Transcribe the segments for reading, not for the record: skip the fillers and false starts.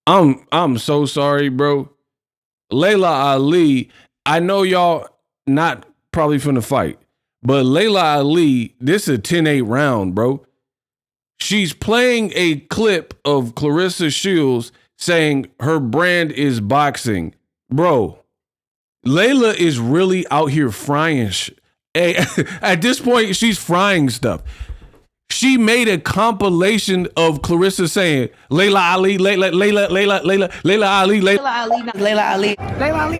I'm so sorry, bro. Laila Ali, I know y'all not probably from the fight, but Laila Ali, this is a 10-8 round, bro. She's playing a clip of Claressa Shields saying her brand is boxing. Bro, Layla is really out here frying Hey, at this point, she's frying stuff. She made a compilation of Claressa saying Laila Ali, Layla Ali, Laila Ali, Laila Ali, Laila Ali, Laila Ali,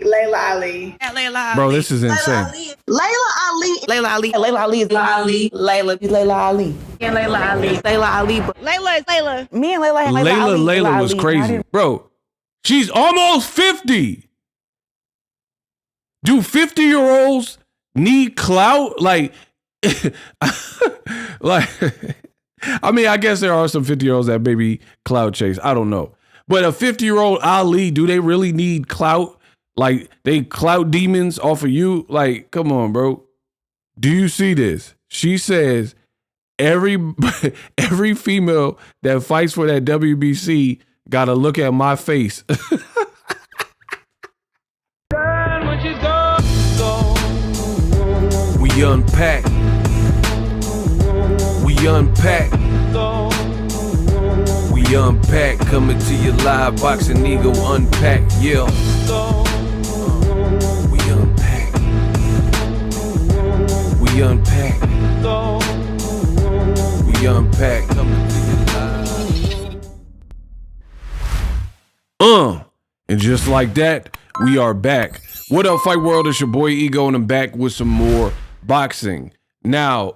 Laila Ali. Bro, this is insane. Laila Ali, Laila Ali, Laila Ali is Laila Ali, Layla is Laila Ali, and Laila Ali, Laila Ali. Layla is Layla. Me and Layla, Layla was crazy, bro. She's almost 50. Do 50-year-olds need clout? Like, I mean, I guess there are some 50-year-olds that maybe clout chase. I don't know. But a 50-year-old Ali, do they really need clout? Like, they clout demons off of you? Like, come on, bro. Do you see this? She says every female that fights for that WBC got to look at my face. We unpack. We unpack. We unpack. Coming to you live. Boxing Ego unpack. Yeah. We unpack. We unpack. We unpack. Coming to you live. And just like that, we are back. What up, Fight World? It's your boy Ego, and I'm back with some more boxing. Now,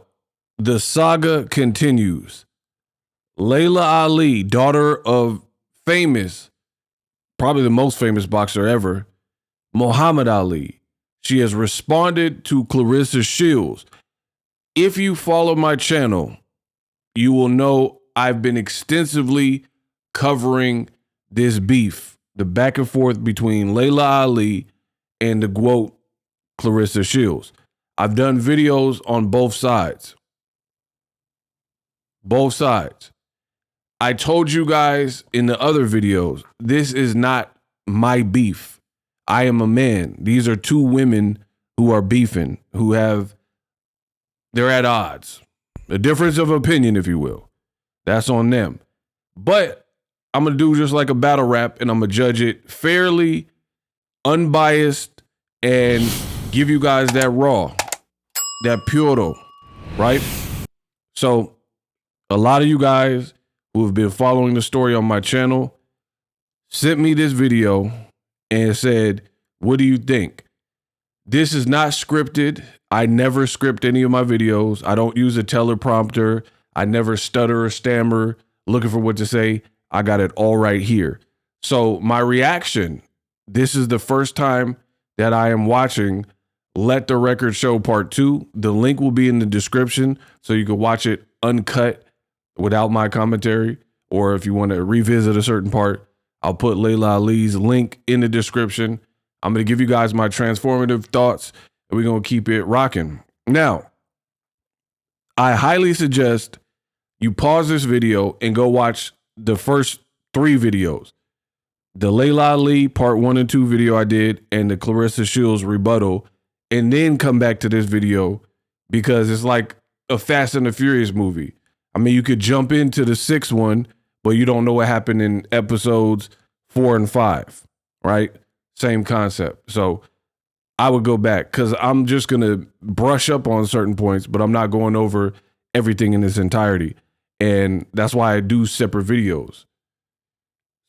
the saga continues. Laila Ali, daughter of famous, probably the most famous boxer ever, Muhammad Ali. She has responded to Claressa Shields. If you follow my channel, you will know I've been extensively covering this beef, the back and forth between Laila Ali and the GOAT Claressa Shields. I've done videos on both sides. Both sides. I told you guys in the other videos, this is not my beef. I am a man. These are two women who are beefing, they're at odds. A difference of opinion, if you will. That's on them. But I'm going to do just like a battle rap, and I'm going to judge it fairly, unbiased, and give you guys that raw, that puro, right? So a lot of you guys who have been following the story on my channel sent me this video and said, what do you think? This is not scripted. I never script any of my videos. I don't use a teleprompter. I never stutter or stammer looking for what to say. I got it all right here. So my reaction, this is the first time that I am watching Let the Record Show Part 2. The link will be in the description so you can watch it uncut without my commentary. Or if you want to revisit a certain part, I'll put Laila Ali's link in the description. I'm going to give you guys my transformative thoughts, and we're going to keep it rocking. Now, I highly suggest you pause this video and go watch the first 3 videos. The Laila Ali part 1 and 2 video I did, and the Claressa Shields rebuttal, and then come back to this video, because it's like a Fast and the Furious movie. I mean, you could jump into the 6th one, but you don't know what happened in episodes 4 and 5, right? Same concept. So I would go back, because I'm just going to brush up on certain points, but I'm not going over everything in its entirety. And that's why I do separate videos,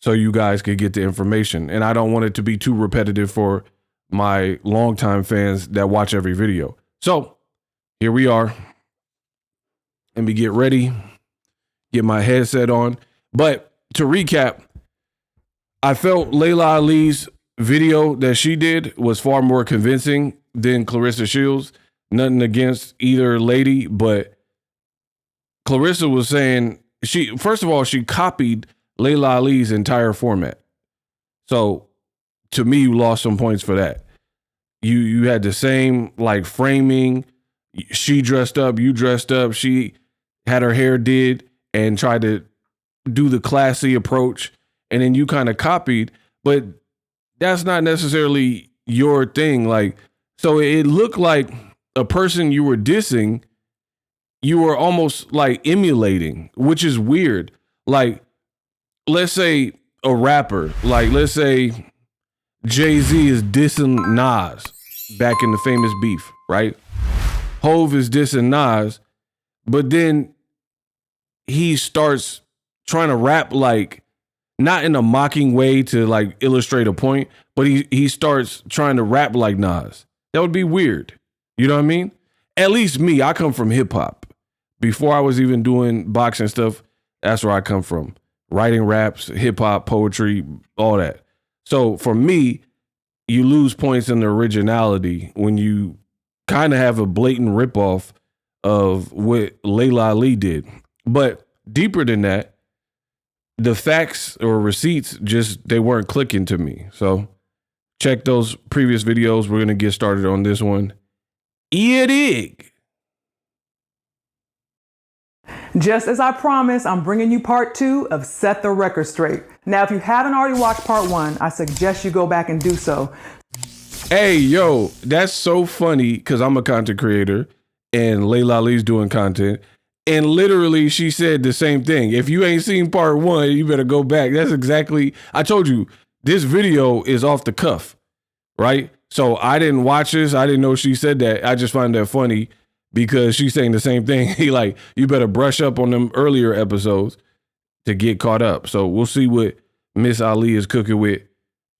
so you guys can get the information. And I don't want it to be too repetitive for my longtime fans that watch every video. So here we are. Let me get ready, get my headset on. But to recap, I felt Laila Ali's video that she did was far more convincing than Claressa Shields. Nothing against either lady, but Claressa was saying, first of all, she copied Laila Ali's entire format. So to me, you lost some points for that. You had the same like framing. She dressed up, you dressed up. She had her hair did and tried to do the classy approach. and then you kind of copied, but that's not necessarily your thing. Like, so it looked like a person you were dissing, you were almost like emulating, which is weird. Like, let's say a rapper, like let's say Jay-Z is dissing Nas back in the famous beef, right? Hove is dissing Nas, but then he starts trying to rap like, not in a mocking way to like illustrate a point, but he starts trying to rap like Nas. That would be weird. You know what I mean? At least me, I come from hip hop. Before I was even doing boxing stuff, that's where I come from. Writing raps, hip hop, poetry, all that. So for me, you lose points in the originality when you kind of have a blatant ripoff of what Laila Ali did. But deeper than that, the facts or receipts just, they weren't clicking to me. So check those previous videos. We're going to get started on this one. Dig. Just as I promised, I'm bringing you part 2 of Set the Record Straight. Now, if you haven't already watched part 1, I suggest you go back and do so. Hey, yo, that's so funny because I'm a content creator and Laila Ali's doing content. And literally she said the same thing. If you ain't seen part 1, you better go back. That's exactly, I told you, this video is off the cuff, right? So I didn't watch this. I didn't know she said that. I just find that funny because she's saying the same thing. He like, you better brush up on them earlier episodes to get caught up. So we'll see what Miss Ali is cooking with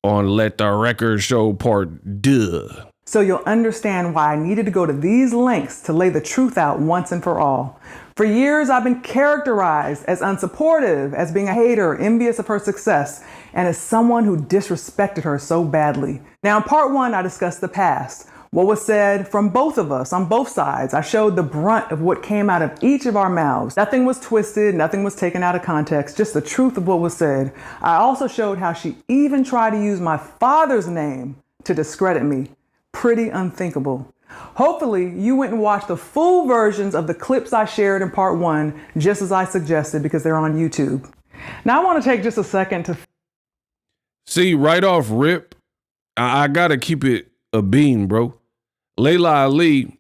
on Let the Record Show part 2. So you'll understand why I needed to go to these lengths to lay the truth out once and for all. For years, I've been characterized as unsupportive, as being a hater, envious of her success, and as someone who disrespected her so badly. Now, in part 1, I discussed the past. What was said from both of us on both sides. I showed the brunt of what came out of each of our mouths. Nothing was twisted, nothing was taken out of context, just the truth of what was said. I also showed how she even tried to use my father's name to discredit me. Pretty unthinkable. Hopefully, you went and watched the full versions of the clips I shared in part 1, just as I suggested, because they're on YouTube. Now, I want to take just a second to see right off rip. I gotta keep it a bean, bro. Laila Ali,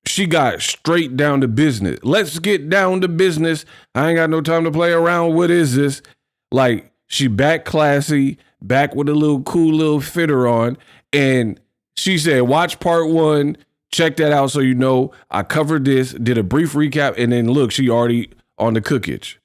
she got straight down to business. Let's get down to business. I ain't got no time to play around. What is this? Like, she back classy, back with a little cool little fitter on. And she said, watch part 1. Check that out so you know I covered this, did a brief recap, and then look, she already on the cookage.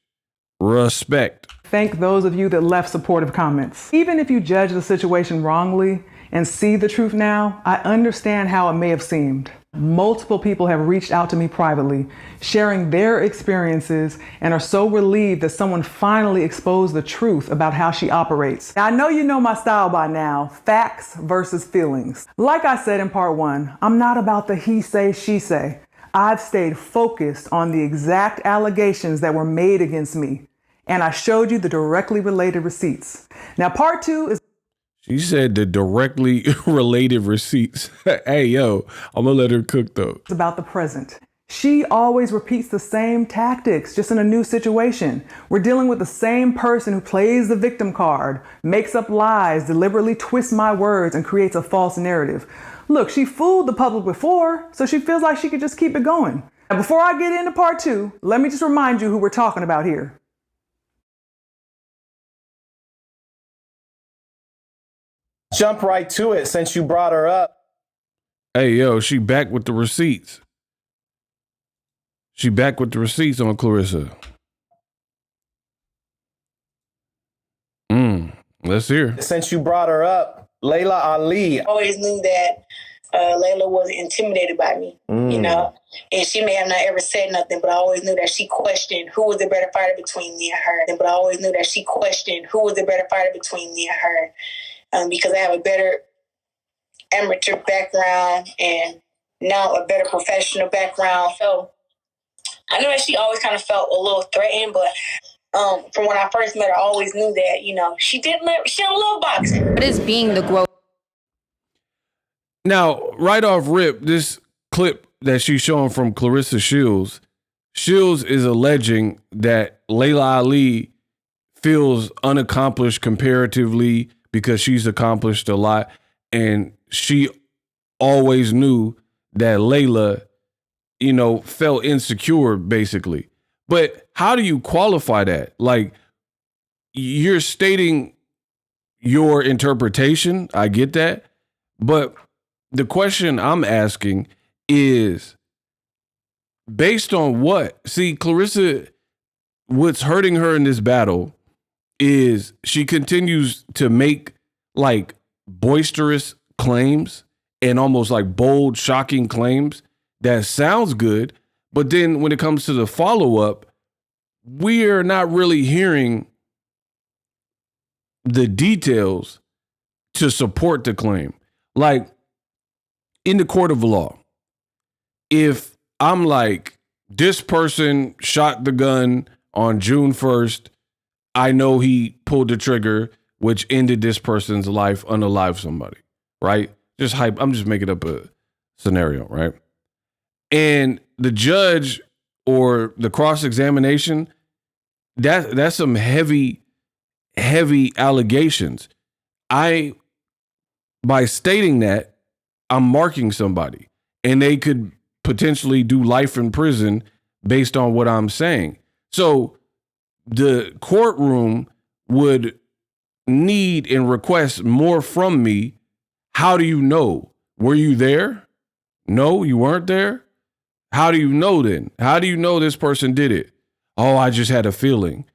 Respect. thank those of you that left supportive comments. Even if you judge the situation wrongly and see the truth now, I understand how it may have seemed. Multiple people have reached out to me privately, sharing their experiences, and are so relieved that someone finally exposed the truth about how she operates. Now, I know you know my style by now, facts versus feelings. Like I said in part 1, I'm not about the he say, she say. I've stayed focused on the exact allegations that were made against me, and I showed you the directly related receipts. Now, part 2 is She said the directly related receipts. Hey, yo, I'm gonna let her cook though. about the present. She always repeats the same tactics, just in a new situation. We're dealing with the same person who plays the victim card, makes up lies, deliberately twists my words, and creates a false narrative. Look, she fooled the public before, so she feels like she could just keep it going. Now, before I get into part 2, let me just remind you who we're talking about here. Jump right to it since you brought her up. Hey, yo, she back with the receipts. She back with the receipts on Claressa. Let's hear. Since you brought her up, Laila Ali. I always knew that Laila wasn't intimidated by me, you know, and she may have not ever said nothing, but I always knew that she questioned who was the better fighter between me and her. But I always knew that she questioned who was the better fighter between me and her, because I have a better amateur background and now a better professional background. So I know that she always kind of felt a little threatened, but from when I first met her, I always knew that, you know, she don't love boxing. What is being the growth? Now, right off rip, this clip that she's showing from Claressa Shields, Shields is alleging that Laila Ali feels unaccomplished comparatively because she's accomplished a lot. And she always knew that Layla, felt insecure basically. But how do you qualify that? Like, you're stating your interpretation. I get that. But the question I'm asking is based on what? See, Claressa, what's hurting her in this battle is she continues to make like boisterous claims and almost like bold, shocking claims that sounds good. But then when it comes to the follow-up, we are not really hearing the details to support the claim. Like in the court of law, if I'm like, this person shot the gun on June 1st, I know he pulled the trigger, which ended this person's life, unalive somebody, right? Just hype. I'm just making up a scenario, right? And the judge or the cross-examination, that's some heavy allegations. By stating that, I'm marking somebody, and they could potentially do life in prison based on what I'm saying. So the courtroom would need and request more from me. How do you know? Were you there? No, you weren't there? How do you know then? How do you know this person did it? Oh, I just had a feeling.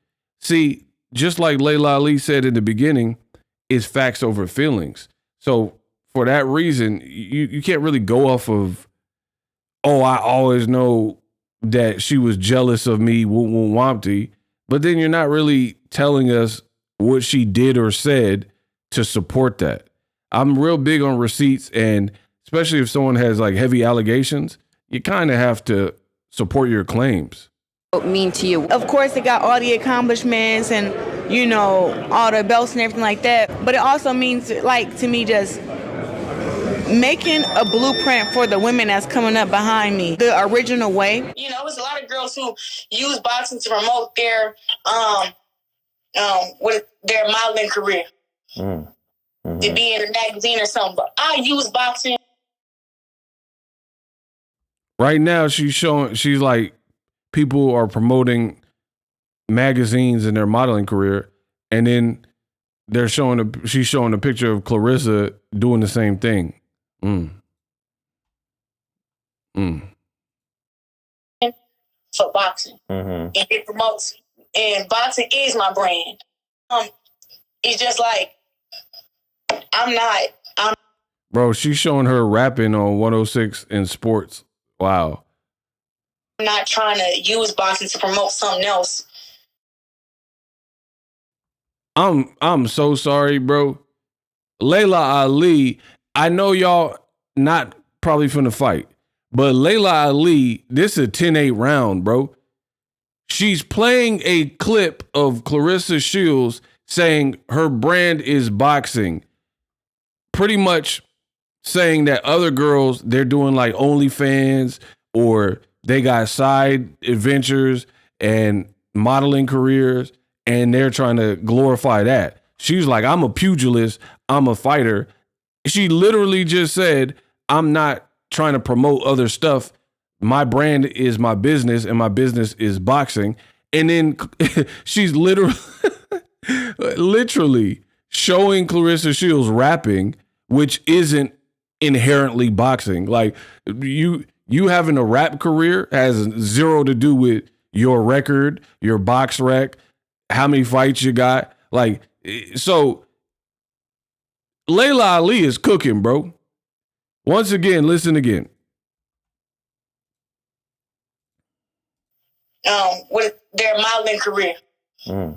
See, just like Laila Ali said in the beginning, it's facts over feelings. So for that reason, you can't really go off of, oh, I always know that she was jealous of me, Wampty. But then you're not really telling us what she did or said to support that. I'm real big on receipts, and especially if someone has like heavy allegations, you kind of have to support your claims. Mean to you? Of course, it got all the accomplishments and, all the belts and everything like that. But it also means, like, to me, just making a blueprint for the women that's coming up behind me, the original way. There's a lot of girls who use boxing to promote their with their modeling career, to be in a magazine or something. But I use boxing. Right now, she's like, people are promoting magazines in their modeling career, and then she's showing a picture of Claressa doing the same thing. For boxing, and it promotes, and boxing is my brand. It's just like Bro, she's showing her rapping on 106 in sports. Wow. I'm not trying to use boxing to promote something else. I'm so sorry, bro. Laila Ali, I know y'all not probably finna fight, but Laila Ali, this is a 10-8 round, bro. She's playing a clip of Claressa Shields saying her brand is boxing, pretty much saying that other girls, they're doing like OnlyFans or they got side adventures and modeling careers, and they're trying to glorify that. She's like, I'm a pugilist, I'm a fighter. She literally just said, I'm not trying to promote other stuff. My brand is my business, and my business is boxing. And then she's literally showing Claressa Shields rapping, which isn't inherently boxing. Like, you having a rap career has zero to do with your record, your box rec, how many fights you got. Like, so Laila Ali is cooking, bro. Once again, listen again. With their modeling career, to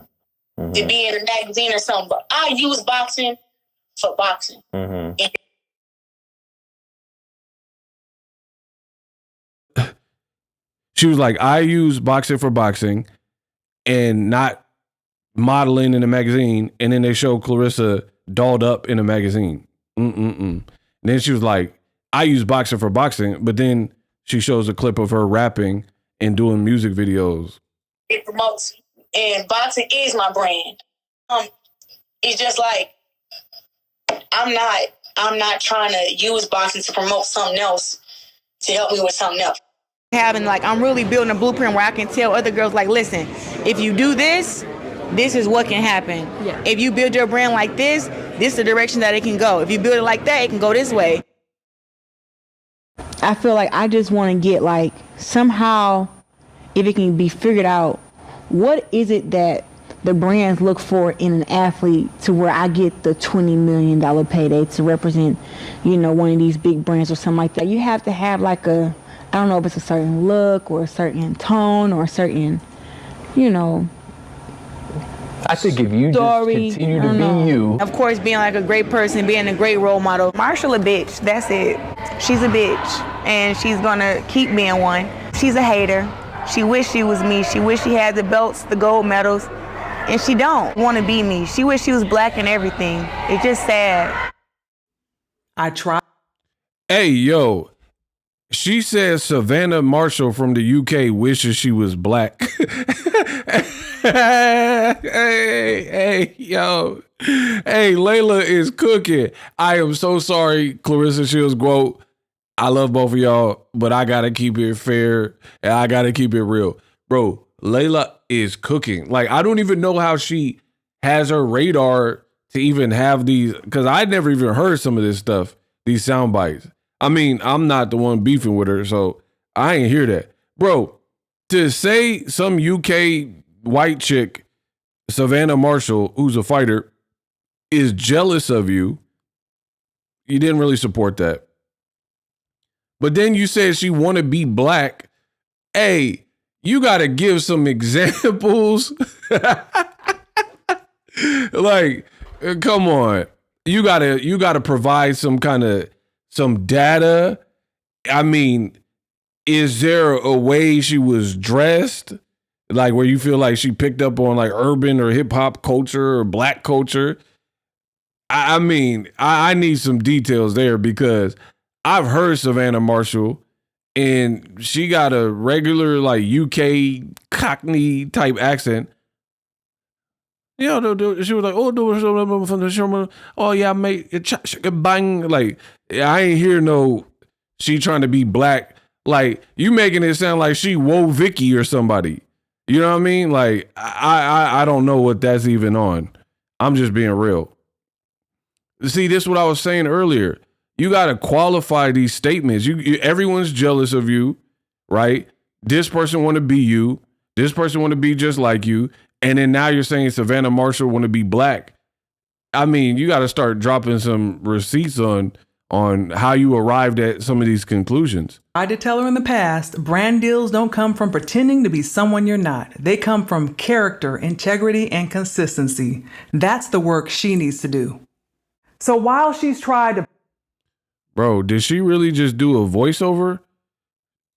be in a magazine or something. But I use boxing for boxing. She was like, I use boxing for boxing and not modeling in a magazine. And then they show Claressa dolled up in a magazine. And then she was like, I use boxing for boxing. But then she shows a clip of her rapping and doing music videos. It promotes, And boxing is my brand. It's just like, I'm not trying to use boxing to promote something else to help me with something else. I'm really building a blueprint where I can tell other girls, like, listen, if you do this, this is what can happen. Yeah. If you build your brand like this is the direction that it can go. If you build it like that, it can go this way. I feel like I just want to get, like, somehow, if it can be figured out, what is it that the brands look for in an athlete to where I get the $20 million payday to represent, one of these big brands or something like that. You have to have I don't know if it's a certain look or a certain tone or a certain, I think if you story, just continue to be you. Of course, being like a great person, being a great role model. Marshall a bitch, that's it. She's a bitch, and she's gonna keep being one. She's a hater. She wish she was me. She wish she had the belts, the gold medals, and she don't want to be me. She wish she was black and everything. It's just sad. I try. Hey, yo. She says Savannah Marshall from the UK wishes she was black. hey, yo. Hey, Layla is cooking. I am so sorry, Claressa Shields, quote. I love both of y'all, but I got to keep it fair and I got to keep it real. Bro, Layla is cooking. Like, I don't even know how she has her radar to even have these, because I never even heard some of this stuff, these sound bites. I mean, I'm not the one beefing with her, so I ain't hear that. Bro, to say some UK white chick, Savannah Marshall, who's a fighter, is jealous of you, you didn't really support that. But then you said she want to be black. Hey, you got to give some examples. Like, come on. You got to provide some data. I mean, is there a way she was dressed? Like where you feel like she picked up on like urban or hip hop culture or black culture? I mean, I need some details there because I've heard Savannah Marshall and she got a regular like UK Cockney type accent. Yeah, she was like, oh yeah, mate, bang. Like, I ain't hear no, she trying to be black. Like, you making it sound like she Woe Vicky or somebody. You know what I mean? Like, I don't know what that's even on. I'm just being real. See, this is what I was saying earlier. You got to qualify these statements. Everyone's jealous of you, right? This person want to be you. This person want to be just like you. And then now you're saying Savannah Marshall want to be black. I mean, you got to start dropping some receipts on how you arrived at some of these conclusions. I did tell her in the past, brand deals don't come from pretending to be someone you're not. They come from character, integrity, and consistency. That's the work she needs to do. So while she's tried to... Bro, did she really just do a voiceover?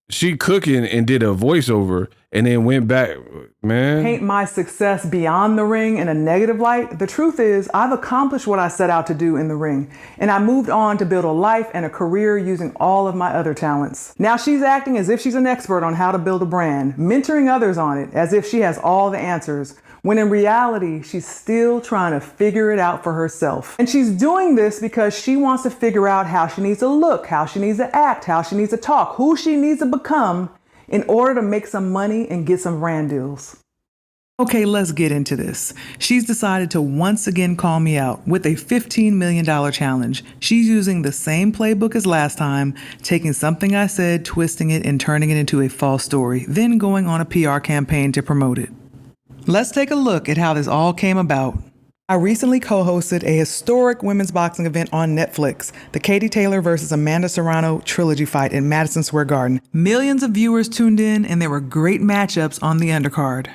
She cooking and did a voiceover and then went back, man. Paint my success beyond the ring in a negative light. The truth is, I've accomplished what I set out to do in the ring, and I moved on to build a life and a career using all of my other talents. Now she's acting as if she's an expert on how to build a brand, mentoring others on it as if she has all the answers, when in reality, she's still trying to figure it out for herself. And she's doing this because she wants to figure out how she needs to look, how she needs to act, how she needs to talk, who she needs to become in order to make some money and get some brand deals. Okay, let's get into this. She's decided to once again call me out with a $15 million challenge. She's using the same playbook as last time, taking something I said, twisting it, and turning it into a false story, then going on a PR campaign to promote it. Let's take a look at how this all came about. I recently co-hosted a historic women's boxing event on Netflix, the Katie Taylor versus Amanda Serrano trilogy fight in Madison Square Garden. Millions of viewers tuned in, and there were great matchups on the undercard.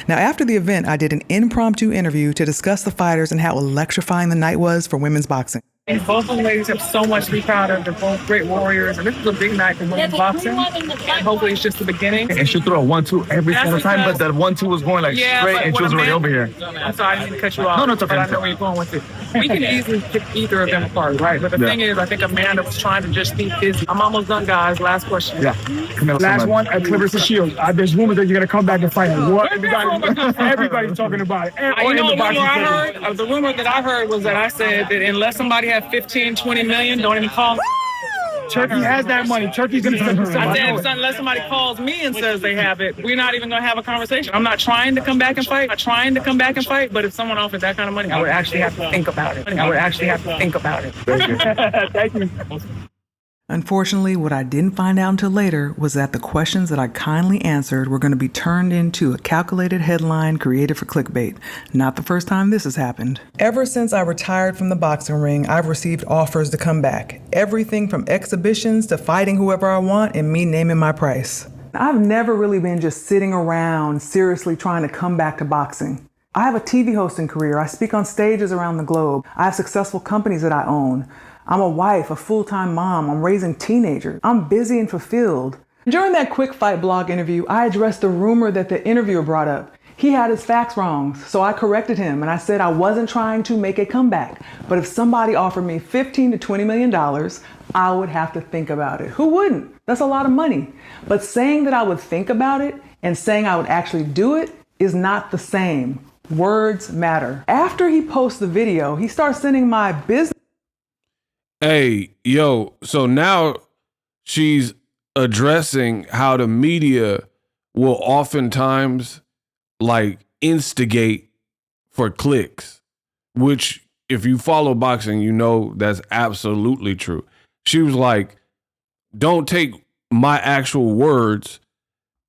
Now, after the event, I did an impromptu interview to discuss the fighters and how electrifying the night was for women's boxing. And both of the ladies have so much to be proud of. They're both great warriors. And this is a big night for women's boxing. And hopefully it's just the beginning. And she threw a 1-2 every single time, but that 1-2 was going like straight and she was already over here. I'm sorry, I didn't mean to cut you off. No, it's okay. But I know where you're going with it. We can easily pick either of them apart, right? But the thing is, I think Amanda was trying to just be busy. I'm almost done, guys. Last question. Yeah. Last one at Claressa Shields. There's rumors that you're going to come back and fight her. What? Everybody's talking about it. You know, the rumor that I heard was that I said that unless somebody had 15, 20 million, don't even call me. Turkey has that money. Turkey's going to send us. I said, unless somebody calls me and says they have it, we're not even going to have a conversation. I'm not trying to come back and fight. But if someone offered that kind of money, I would actually have to think about it. Thank you. Unfortunately, what I didn't find out until later was that the questions that I kindly answered were going to be turned into a calculated headline created for clickbait. Not the first time this has happened. Ever since I retired from the boxing ring, I've received offers to come back. Everything from exhibitions to fighting whoever I want and me naming my price. I've never really been just sitting around seriously trying to come back to boxing. I have a TV hosting career. I speak on stages around the globe. I have successful companies that I own. I'm a wife, a full-time mom. I'm raising teenagers. I'm busy and fulfilled. During that Quick Fight blog interview, I addressed the rumor that the interviewer brought up. He had his facts wrong, so I corrected him and I said I wasn't trying to make a comeback. But if somebody offered me $15 to $20 million, I would have to think about it. Who wouldn't? That's a lot of money. But saying that I would think about it and saying I would actually do it is not the same. Words matter. After he posts the video, he starts sending my business. Hey, yo, so now she's addressing how the media will oftentimes like instigate for clicks, which if you follow boxing, you know that's absolutely true. She was like, don't take my actual words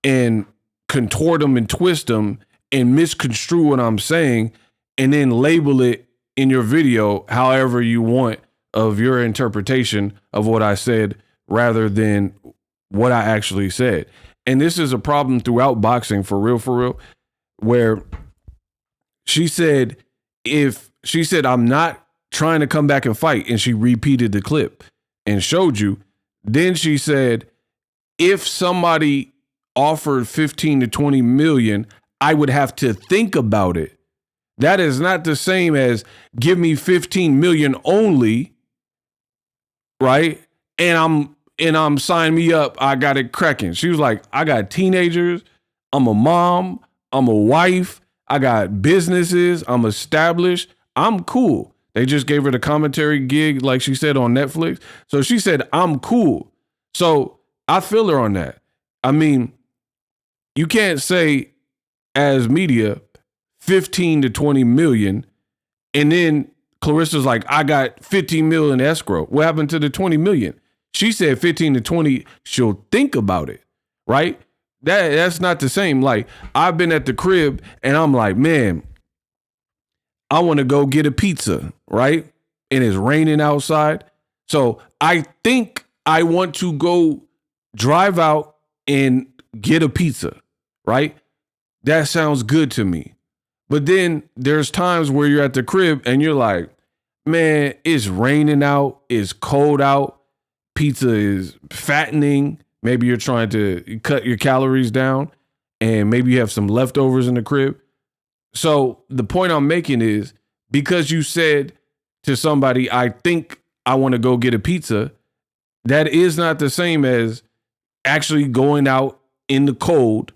and contort them and twist them and misconstrue what I'm saying and then label it in your video however you want of your interpretation of what I said rather than what I actually said. And this is a problem throughout boxing for real, where she said, I'm not trying to come back and fight. And she repeated the clip and showed you. Then she said, if somebody offered 15 to 20 million, I would have to think about it. That is not the same as give me 15 million only. Right. And I'm sign me up. I got it cracking. She was like, I got teenagers. I'm a mom. I'm a wife. I got businesses. I'm established. I'm cool. They just gave her the commentary gig, like she said, on Netflix. So she said, I'm cool. So I feel her on that. I mean, you can't say as media 15 to 20 million and then Claressa's like, I got 15 million escrow. What happened to the 20 million? She said 15 to 20, she'll think about it, right? That's not the same. Like, I've been at the crib and I'm like, man, I want to go get a pizza, right? And it's raining outside. So I think I want to go drive out and get a pizza, right? That sounds good to me. But then there's times where you're at the crib and you're like, man, it's raining out, it's cold out, pizza is fattening. Maybe you're trying to cut your calories down and maybe you have some leftovers in the crib. So the point I'm making is because you said to somebody, I think I want to go get a pizza, that is not the same as actually going out in the cold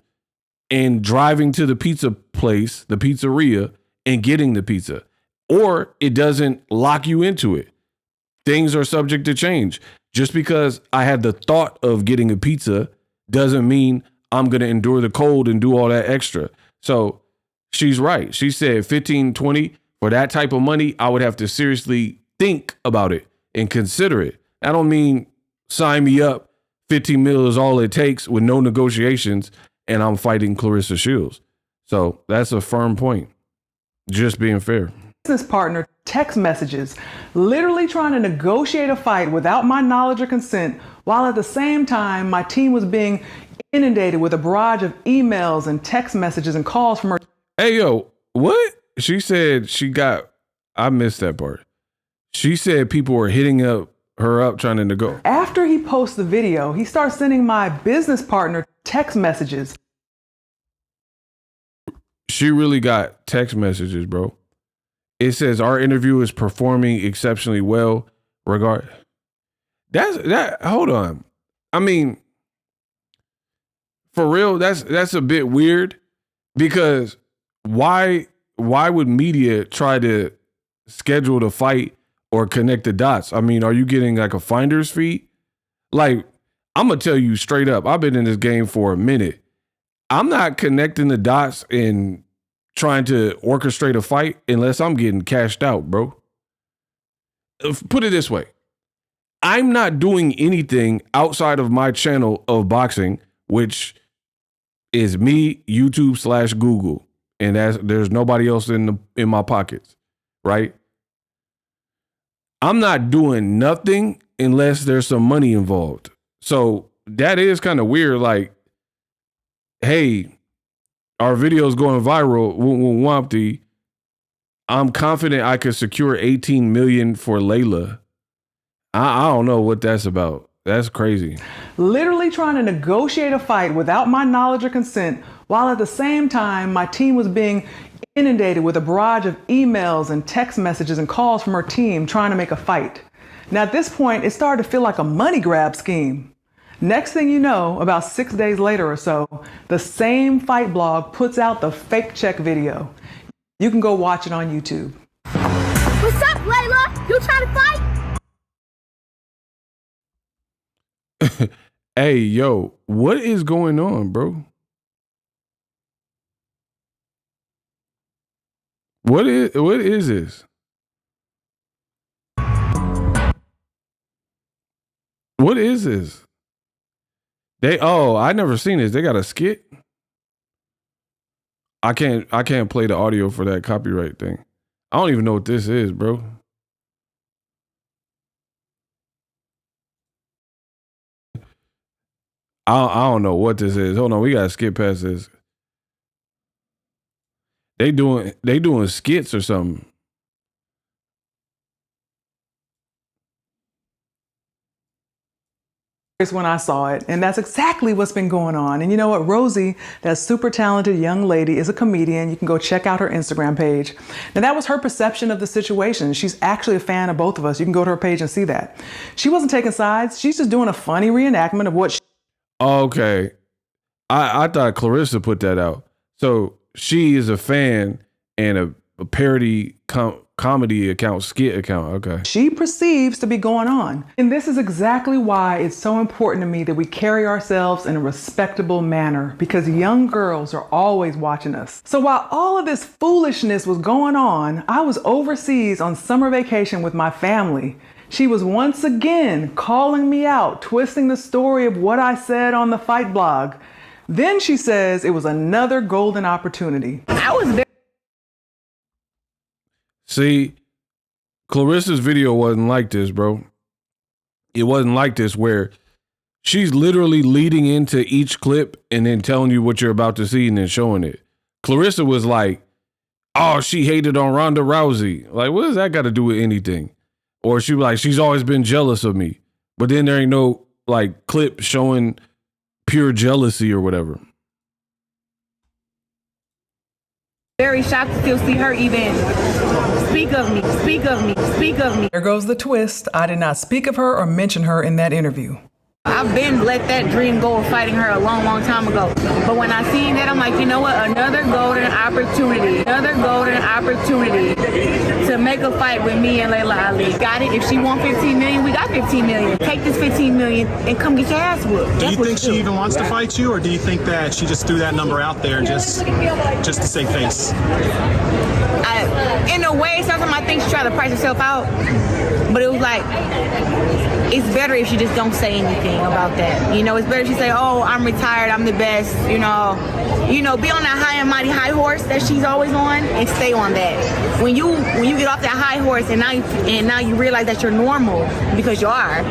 and driving to the pizza place, the pizzeria, and getting the pizza. Or it doesn't lock you into it. Things are subject to change. Just because I had the thought of getting a pizza doesn't mean I'm going to endure the cold and do all that extra. So she's right. She said 15, 20 for that type of money. I would have to seriously think about it and consider it. I don't mean sign me up. 15 mil is all it takes with no negotiations. And I'm fighting Claressa Shields. So that's a firm point. Just being fair. Business partner text messages, literally trying to negotiate a fight without my knowledge or consent, while at the same time my team was being inundated with a barrage of emails and text messages and calls from her. Hey, yo, what? She said I missed that part. She said people were hitting her up trying to negotiate. After he posts the video, he starts sending my business partner text messages. She really got text messages, bro. It says our interview is performing exceptionally well. Hold on. I mean, for real, that's a bit weird, because why would media try to schedule the fight or connect the dots? I mean, are you getting like a finder's fee? Like, I'm gonna tell you straight up, I've been in this game for a minute. I'm not connecting the dots and trying to orchestrate a fight unless I'm getting cashed out, bro. Put it this way. I'm not doing anything outside of my channel of boxing, which is me, YouTube/Google. And there's nobody else in my pockets, right? I'm not doing nothing unless there's some money involved. So that is kind of weird. Like, hey, our video's going viral. Wumpty. I'm confident I could secure 18 million for Laila. I don't know what that's about. That's crazy. Literally trying to negotiate a fight without my knowledge or consent, while at the same time my team was being inundated with a barrage of emails and text messages and calls from her team trying to make a fight. Now at this point, it started to feel like a money grab scheme. Next thing you know, about 6 days later or so, the same fight blog puts out the fake check video. You can go watch it on YouTube. What's up, Laila? You trying to fight? Hey, yo, what is going on, bro? What is this? What is this? I never seen this. They got a skit. I can't play the audio for that copyright thing. I don't even know what this is, bro. I don't know what this is. Hold on, we gotta skip past this. They doing skits or something. When I saw it, and that's exactly what's been going on. And you know what, Rosie, that super talented young lady, is a comedian. You can go check out her Instagram page. Now that was her perception of the situation. She's actually a fan of both of us. You can go to her page and see that. She wasn't taking sides. She's just doing a funny reenactment of what Okay. I thought Claressa put that out. So she is a fan and a parody comedy account, skit account. Okay. she perceives to be going on. And this is exactly why it's so important to me that we carry ourselves in a respectable manner, because young girls are always watching us. So while all of this foolishness was going on, I was overseas on summer vacation with my family. She was once again calling me out, twisting the story of what I said on the fight blog. Then she says it was another golden opportunity. I was very See, Claressa's video wasn't like this, bro. It wasn't like this where she's literally leading into each clip and then telling you what you're about to see and then showing it. Claressa was like, oh, she hated on Ronda Rousey. Like, what does that got to do with anything? Or she was like, she's always been jealous of me. But then there ain't no like clip showing pure jealousy or whatever. Very shocked to still see her even speak of me. There goes the twist. I did not speak of her or mention her in that interview. I've been let that dream go of fighting her a long, long time ago. But when I seen that, I'm like, you know what? Another golden opportunity to make a fight with me and Laila Ali. Got it? If she want 15 million, we got 15 million. Take this 15 million and come get your ass whooped. Do you think she even wants to fight you, or do you think that she just threw that number out there just to save face? In a way, sometimes I think she tried to price herself out, but it was like, it's better if she just don't say anything about that. You know, it's better if she say, oh, I'm retired, I'm the best, you know, be on that high and mighty high horse that she's always on and stay on that. When you get off that high horse and now you realize that you're normal, because you are,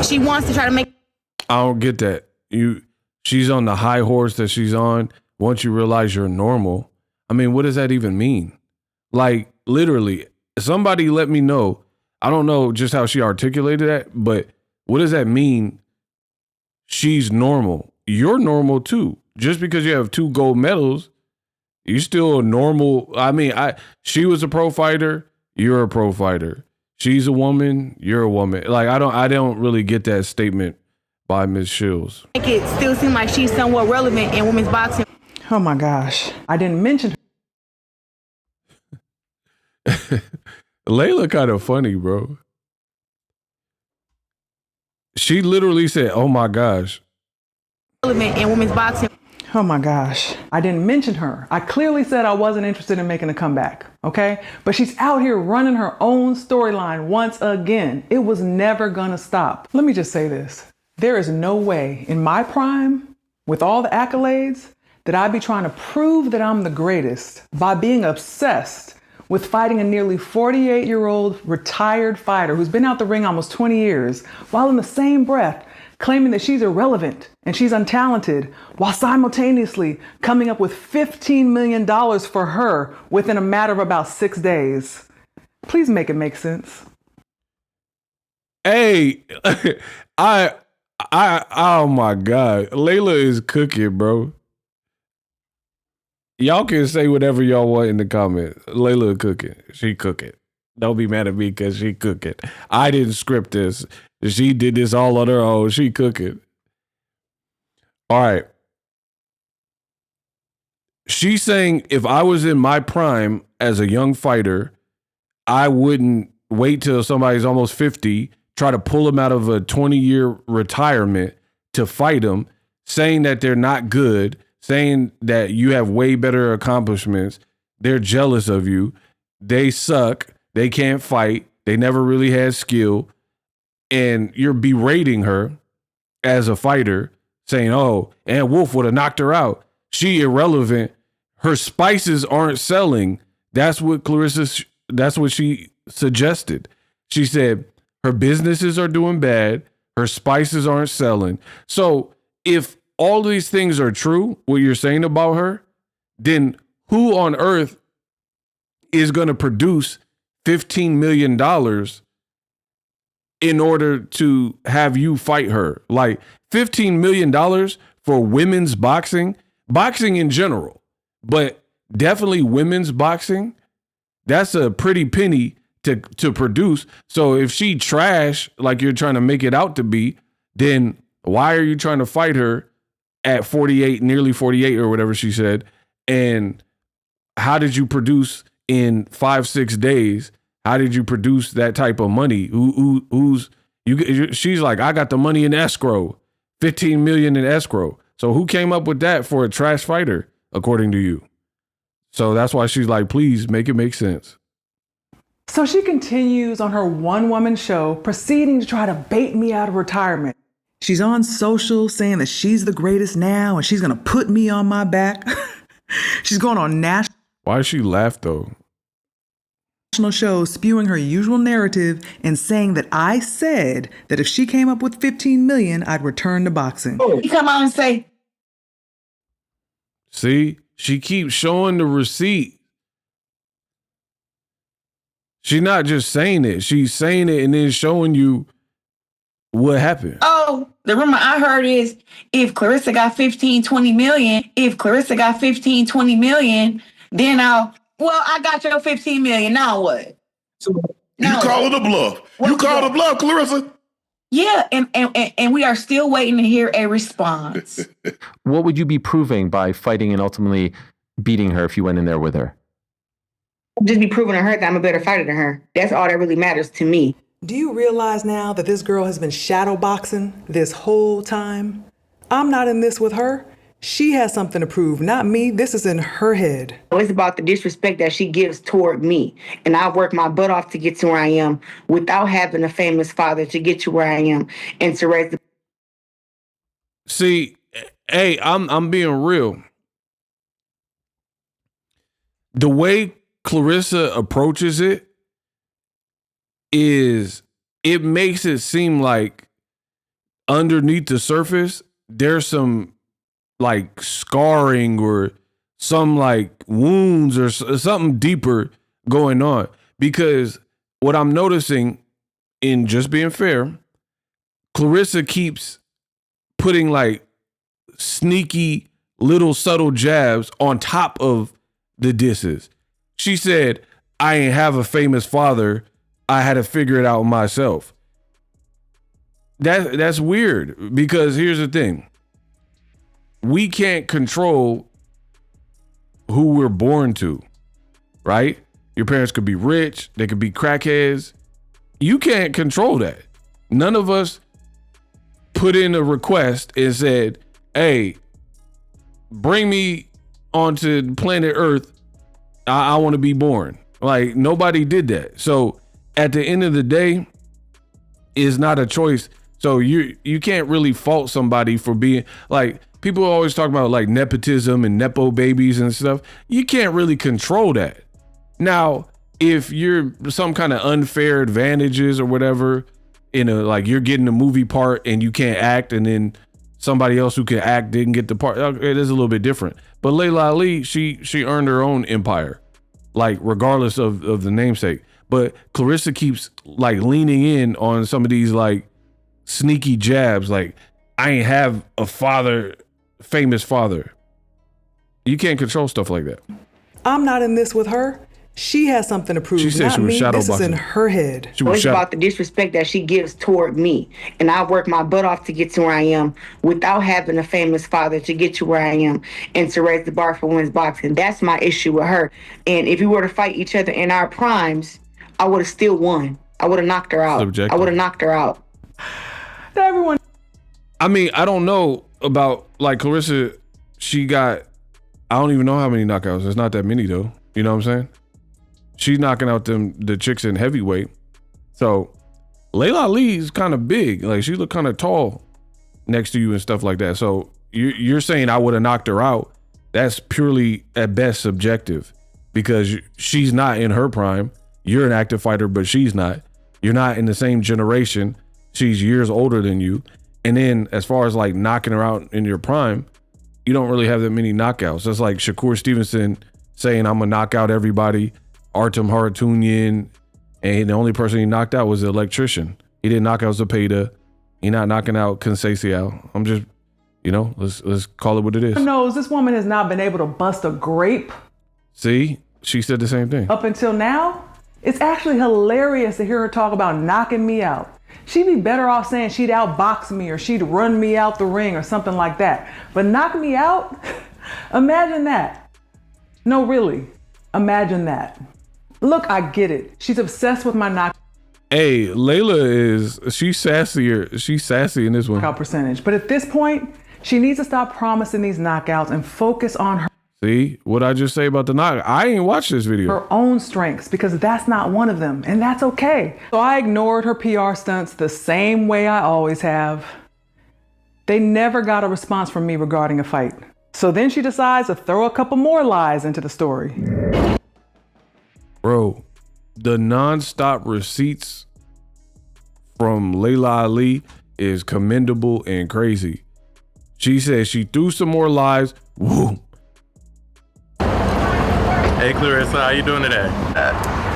she wants to try to make. I don't get that. She's on the high horse that she's on. Once you realize you're normal, I mean, what does that even mean? Like, literally, somebody let me know. I don't know just how she articulated that, but what does that mean? She's normal. You're normal too. Just because you have 2 gold medals, you're still a normal. I mean, she was a pro fighter. You're a pro fighter. She's a woman. You're a woman. Like, I don't really get that statement by Ms. Shields. Make it still seem like she's somewhat relevant in women's boxing. Oh my gosh. I didn't mention her. Laila kind of funny, bro. She literally said, oh my gosh. Relevant in women's boxing. Oh my gosh. I didn't mention her. I clearly said I wasn't interested in making a comeback, okay? But she's out here running her own storyline once again. It was never gonna stop. Let me just say this. There is no way in my prime, with all the accolades, that I'd be trying to prove that I'm the greatest by being obsessed with fighting a nearly 48-year-old retired fighter who's been out the ring almost 20 years, while in the same breath claiming that she's irrelevant and she's untalented, while simultaneously coming up with $15 million for her within a matter of about 6 days. Please make it make sense. Hey, oh my God. Laila is cooking, bro. Y'all can say whatever y'all want in the comments. Laila cooking. She cooking. Don't be mad at me because she cooking. I didn't script this. She did this all on her own. She cooking. All right. She's saying if I was in my prime as a young fighter, I wouldn't wait till somebody's almost 50, try to pull them out of a 20-year retirement to fight them, saying that they're not good, saying that you have way better accomplishments. They're jealous of you. They suck. They can't fight. They never really had skill. And you're berating her as a fighter, saying, oh, Ann Wolf would have knocked her out. She irrelevant. Her spices aren't selling. That's what that's what she suggested. She said her businesses are doing bad. Her spices aren't selling. So if all these things are true, what you're saying about her, then who on earth is going to produce $15 million in order to have you fight her? Like $15 million for women's boxing in general, but definitely women's boxing. That's a pretty penny to produce. So if she trash like you're trying to make it out to be, then why are you trying to fight her at 48, nearly 48 or whatever she said? And how did you produce in 5-6 days? How did you produce that type of money? She's like, I got the money in escrow, 15 million in escrow. So who came up with that for a trash fighter, according to you? So that's why she's like, please make it make sense. So she continues on her one-woman show, proceeding to try to bait me out of retirement. She's on social saying that she's the greatest now and she's going to put me on my back. She's going on national. Why does she laugh though? Shows spewing her usual narrative and saying that I said that if she came up with 15 million, I'd return to boxing. You come out and say, see, she keeps showing the receipt. She's not just saying it. She's saying it and then showing you what happened. oh, the rumor I heard is if Claressa got 15, 20 million, then I got your 15 million. Now what? You call it a bluff. You call it a bluff, Claressa. Yeah, and we are still waiting to hear a response. What would you be proving by fighting and ultimately beating her if you went in there with her? Just be proving to her that I'm a better fighter than her. That's all that really matters to me. Do you realize now that this girl has been shadow boxing this whole time? I'm not in this with her. She has something to prove, not me. This is in her head. It's about the disrespect that she gives toward me. And I worked my butt off to get to where I am without having a famous father to get to where I am and to raise the... See, hey, I'm being real. The way Claressa approaches it makes it seem like underneath the surface, there's some like scarring or some like wounds or something deeper going on, because what I'm noticing, in just being fair, Claressa keeps putting like sneaky little subtle jabs on top of the disses. She said, I ain't have a famous father. I had to figure it out myself. That's weird, because here's the thing. We can't control who we're born to, right? Your parents could be rich. They could be crackheads. You can't control that. None of us put in a request and said, hey, bring me onto planet Earth. I want to be born. Like, nobody did that. So at the end of the day, it's not a choice. So you can't really fault somebody for being like, people always talk about like nepotism and nepo babies and stuff. You can't really control that. Now, if you're some kind of unfair advantages or whatever, in a, like, you're getting a movie part and you can't act, and then somebody else who can act didn't get the part, it is a little bit different. But Laila Ali, she earned her own empire, like, regardless of the namesake. But Claressa keeps like leaning in on some of these like sneaky jabs, like, I ain't have a father, famous father. You can't control stuff like that. I'm not in this with her. She has something to prove. She said not she was me. shadow This boxing. is in her head. It's about the disrespect that she gives toward me. And I work my butt off to get to where I am without having a famous father to get to where I am and to raise the bar for women's boxing. That's my issue with her. And if we were to fight each other in our primes, I would have still won. I would have knocked her out. Subjective. I would have knocked her out. Everyone. I mean, I don't know about like Claressa. She got, I don't even know how many knockouts. There's not that many though. You know what I'm saying? She's knocking out the chicks in heavyweight. So Laila Ali is kind of big. Like, she look kind of tall next to you and stuff like that. So you're saying I would have knocked her out. That's purely at best subjective, because she's not in her prime. You're an active fighter, but she's not. You're not in the same generation. She's years older than you. And then as far as like knocking her out in your prime, you don't really have that many knockouts. That's like Shakur Stevenson saying, I'm gonna knock out everybody. Artem Haratunian, and the only person he knocked out was the electrician. He didn't knock out Zepeda. He not knocking out Conceição. I'm just, let's call it what it is. Knows this woman has not been able to bust a grape. See, she said the same thing. Up until now, it's actually hilarious to hear her talk about knocking me out. She'd be better off saying she'd outbox me or she'd run me out the ring or something like that. But knock me out? Imagine that. No, really. Imagine that. Look, I get it. She's obsessed with my knock. Hey, Layla she's sassier. She's sassy in this one. Knockout percentage. But at this point, she needs to stop promising these knockouts and focus on her. See what I just say about the knockout? I ain't watched this video. Her own strengths, because that's not one of them, and that's okay. So I ignored her PR stunts the same way I always have. They never got a response from me regarding a fight. So then she decides to throw a couple more lies into the story. Bro, the non-stop receipts from Laila Ali is commendable and crazy. She says she threw some more lies. Woo. Hey Claressa, how you doing today?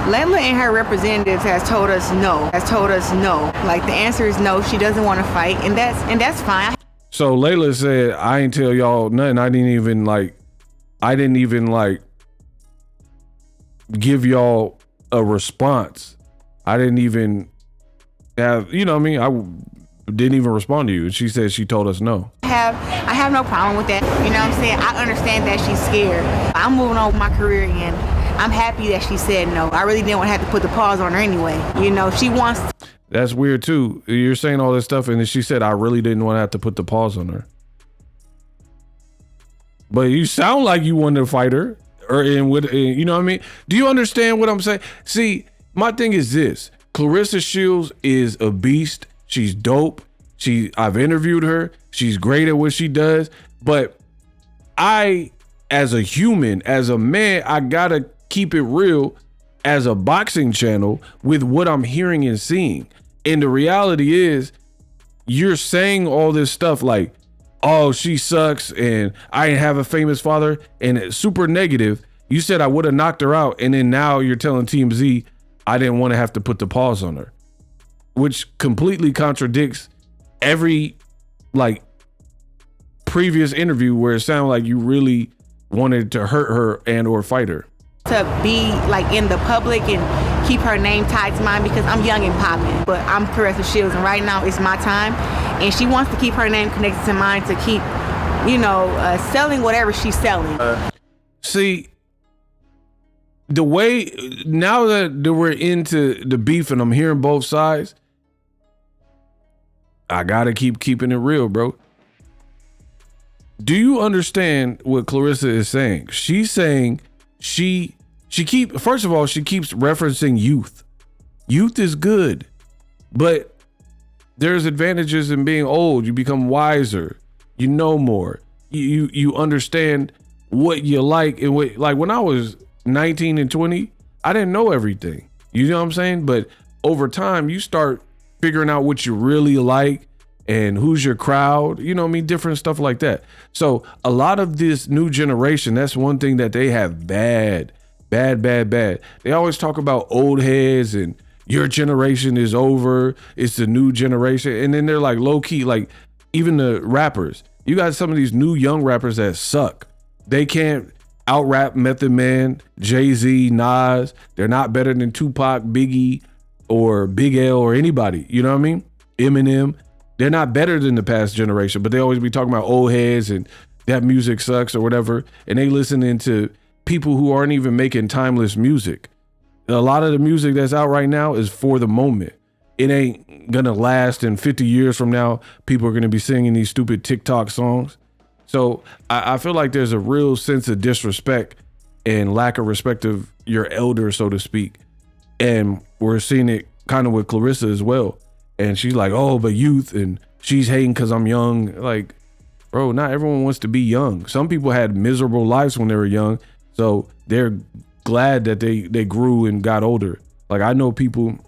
Laila and her representatives has told us no. Like, the answer is no. She doesn't want to fight, and that's fine. So Laila said, I ain't tell y'all nothing. I didn't even give y'all a response. I didn't even have, I didn't even respond to you. And she said she told us no. I have no problem with that. You know what I'm saying? I understand that she's scared. I'm moving on with my career again. I'm happy that she said no. I really didn't want to have to put the pause on her anyway. She wants to. That's weird too. You're saying all this stuff, and then she said, I really didn't want to have to put the pause on her. But you sound like you wanted to fight her. You know what I mean? Do you understand what I'm saying? See, my thing is this. Claressa Shields is a beast. She's dope. I've interviewed her. She's great at what she does. But I, as a human, as a man, I gotta keep it real as a boxing channel with what I'm hearing and seeing. And the reality is, you're saying all this stuff like, oh, she sucks and I didn't have a famous father, and it's super negative. You said I would have knocked her out, and then now you're telling TMZ I didn't want to have to put the pause on her, which completely contradicts every like previous interview where it sounded like you really wanted to hurt her and or fight her. To be like in the public and keep her name tied to mine because I'm young and popping, but I'm Claressa Shields and right now it's my time, and she wants to keep her name connected to mine to keep, selling whatever she's selling. See, the way now that we're into the beef and I'm hearing both sides, I gotta keeping it real, bro. Do you understand what Claressa is saying? She's saying first of all, she keeps referencing youth. Youth is good, but there's advantages in being old. You become wiser, you know more, you understand what you like. And what, like when I was 19 and 20, I didn't know everything. You know what I'm saying? But over time, you start figuring out what you really like and who's your crowd, you know what I mean? Different stuff like that. So a lot of this new generation, that's one thing that they have bad. They always talk about old heads and your generation is over. It's the new generation. And then they're like low key, like even the rappers, you got some of these new young rappers that suck. They can't out rap Method Man, Jay-Z, Nas. They're not better than Tupac, Biggie, or Big L or anybody. You know what I mean? Eminem. They're not better than the past generation, but they always be talking about old heads and that music sucks or whatever. And they listening to people who aren't even making timeless music. A lot of the music that's out right now is for the moment. It ain't gonna last, and 50 years from now, people are gonna be singing these stupid TikTok songs. So I feel like there's a real sense of disrespect and lack of respect of your elder, so to speak. And we're seeing it kind of with Claressa as well. And she's like, oh, but youth, and she's hating because I'm young. Like, bro, not everyone wants to be young. Some people had miserable lives when they were young, so they're glad that they grew and got older. Like, I know people,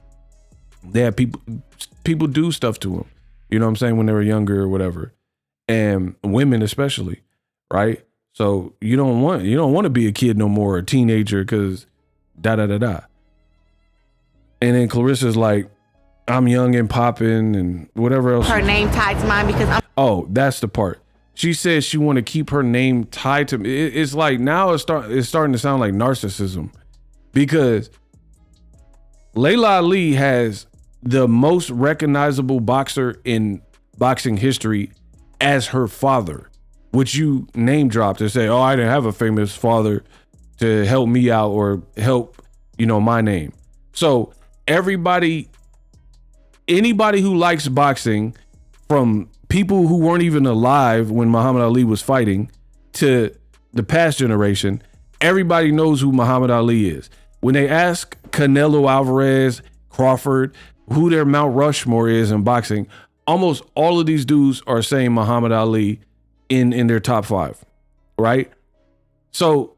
people do stuff to them, you know what I'm saying, when they were younger or whatever. And women especially, right? So you don't want to be a kid no more, a teenager, because da-da-da-da. And then Claressa's like, I'm young and popping and whatever else. Her name tied to mine because I'm. Oh, that's the part. She says she want to keep her name tied to me. It's like now it's starting to sound like narcissism, because Laila Ali has the most recognizable boxer in boxing history as her father, which you name dropped and say, oh, I didn't have a famous father to help me out or help, my name. So anybody who likes boxing, from people who weren't even alive when Muhammad Ali was fighting to the past generation, everybody knows who Muhammad Ali is. When they ask Canelo Alvarez, Crawford, who their Mount Rushmore is in boxing, almost all of these dudes are saying Muhammad Ali in their top 5, right? So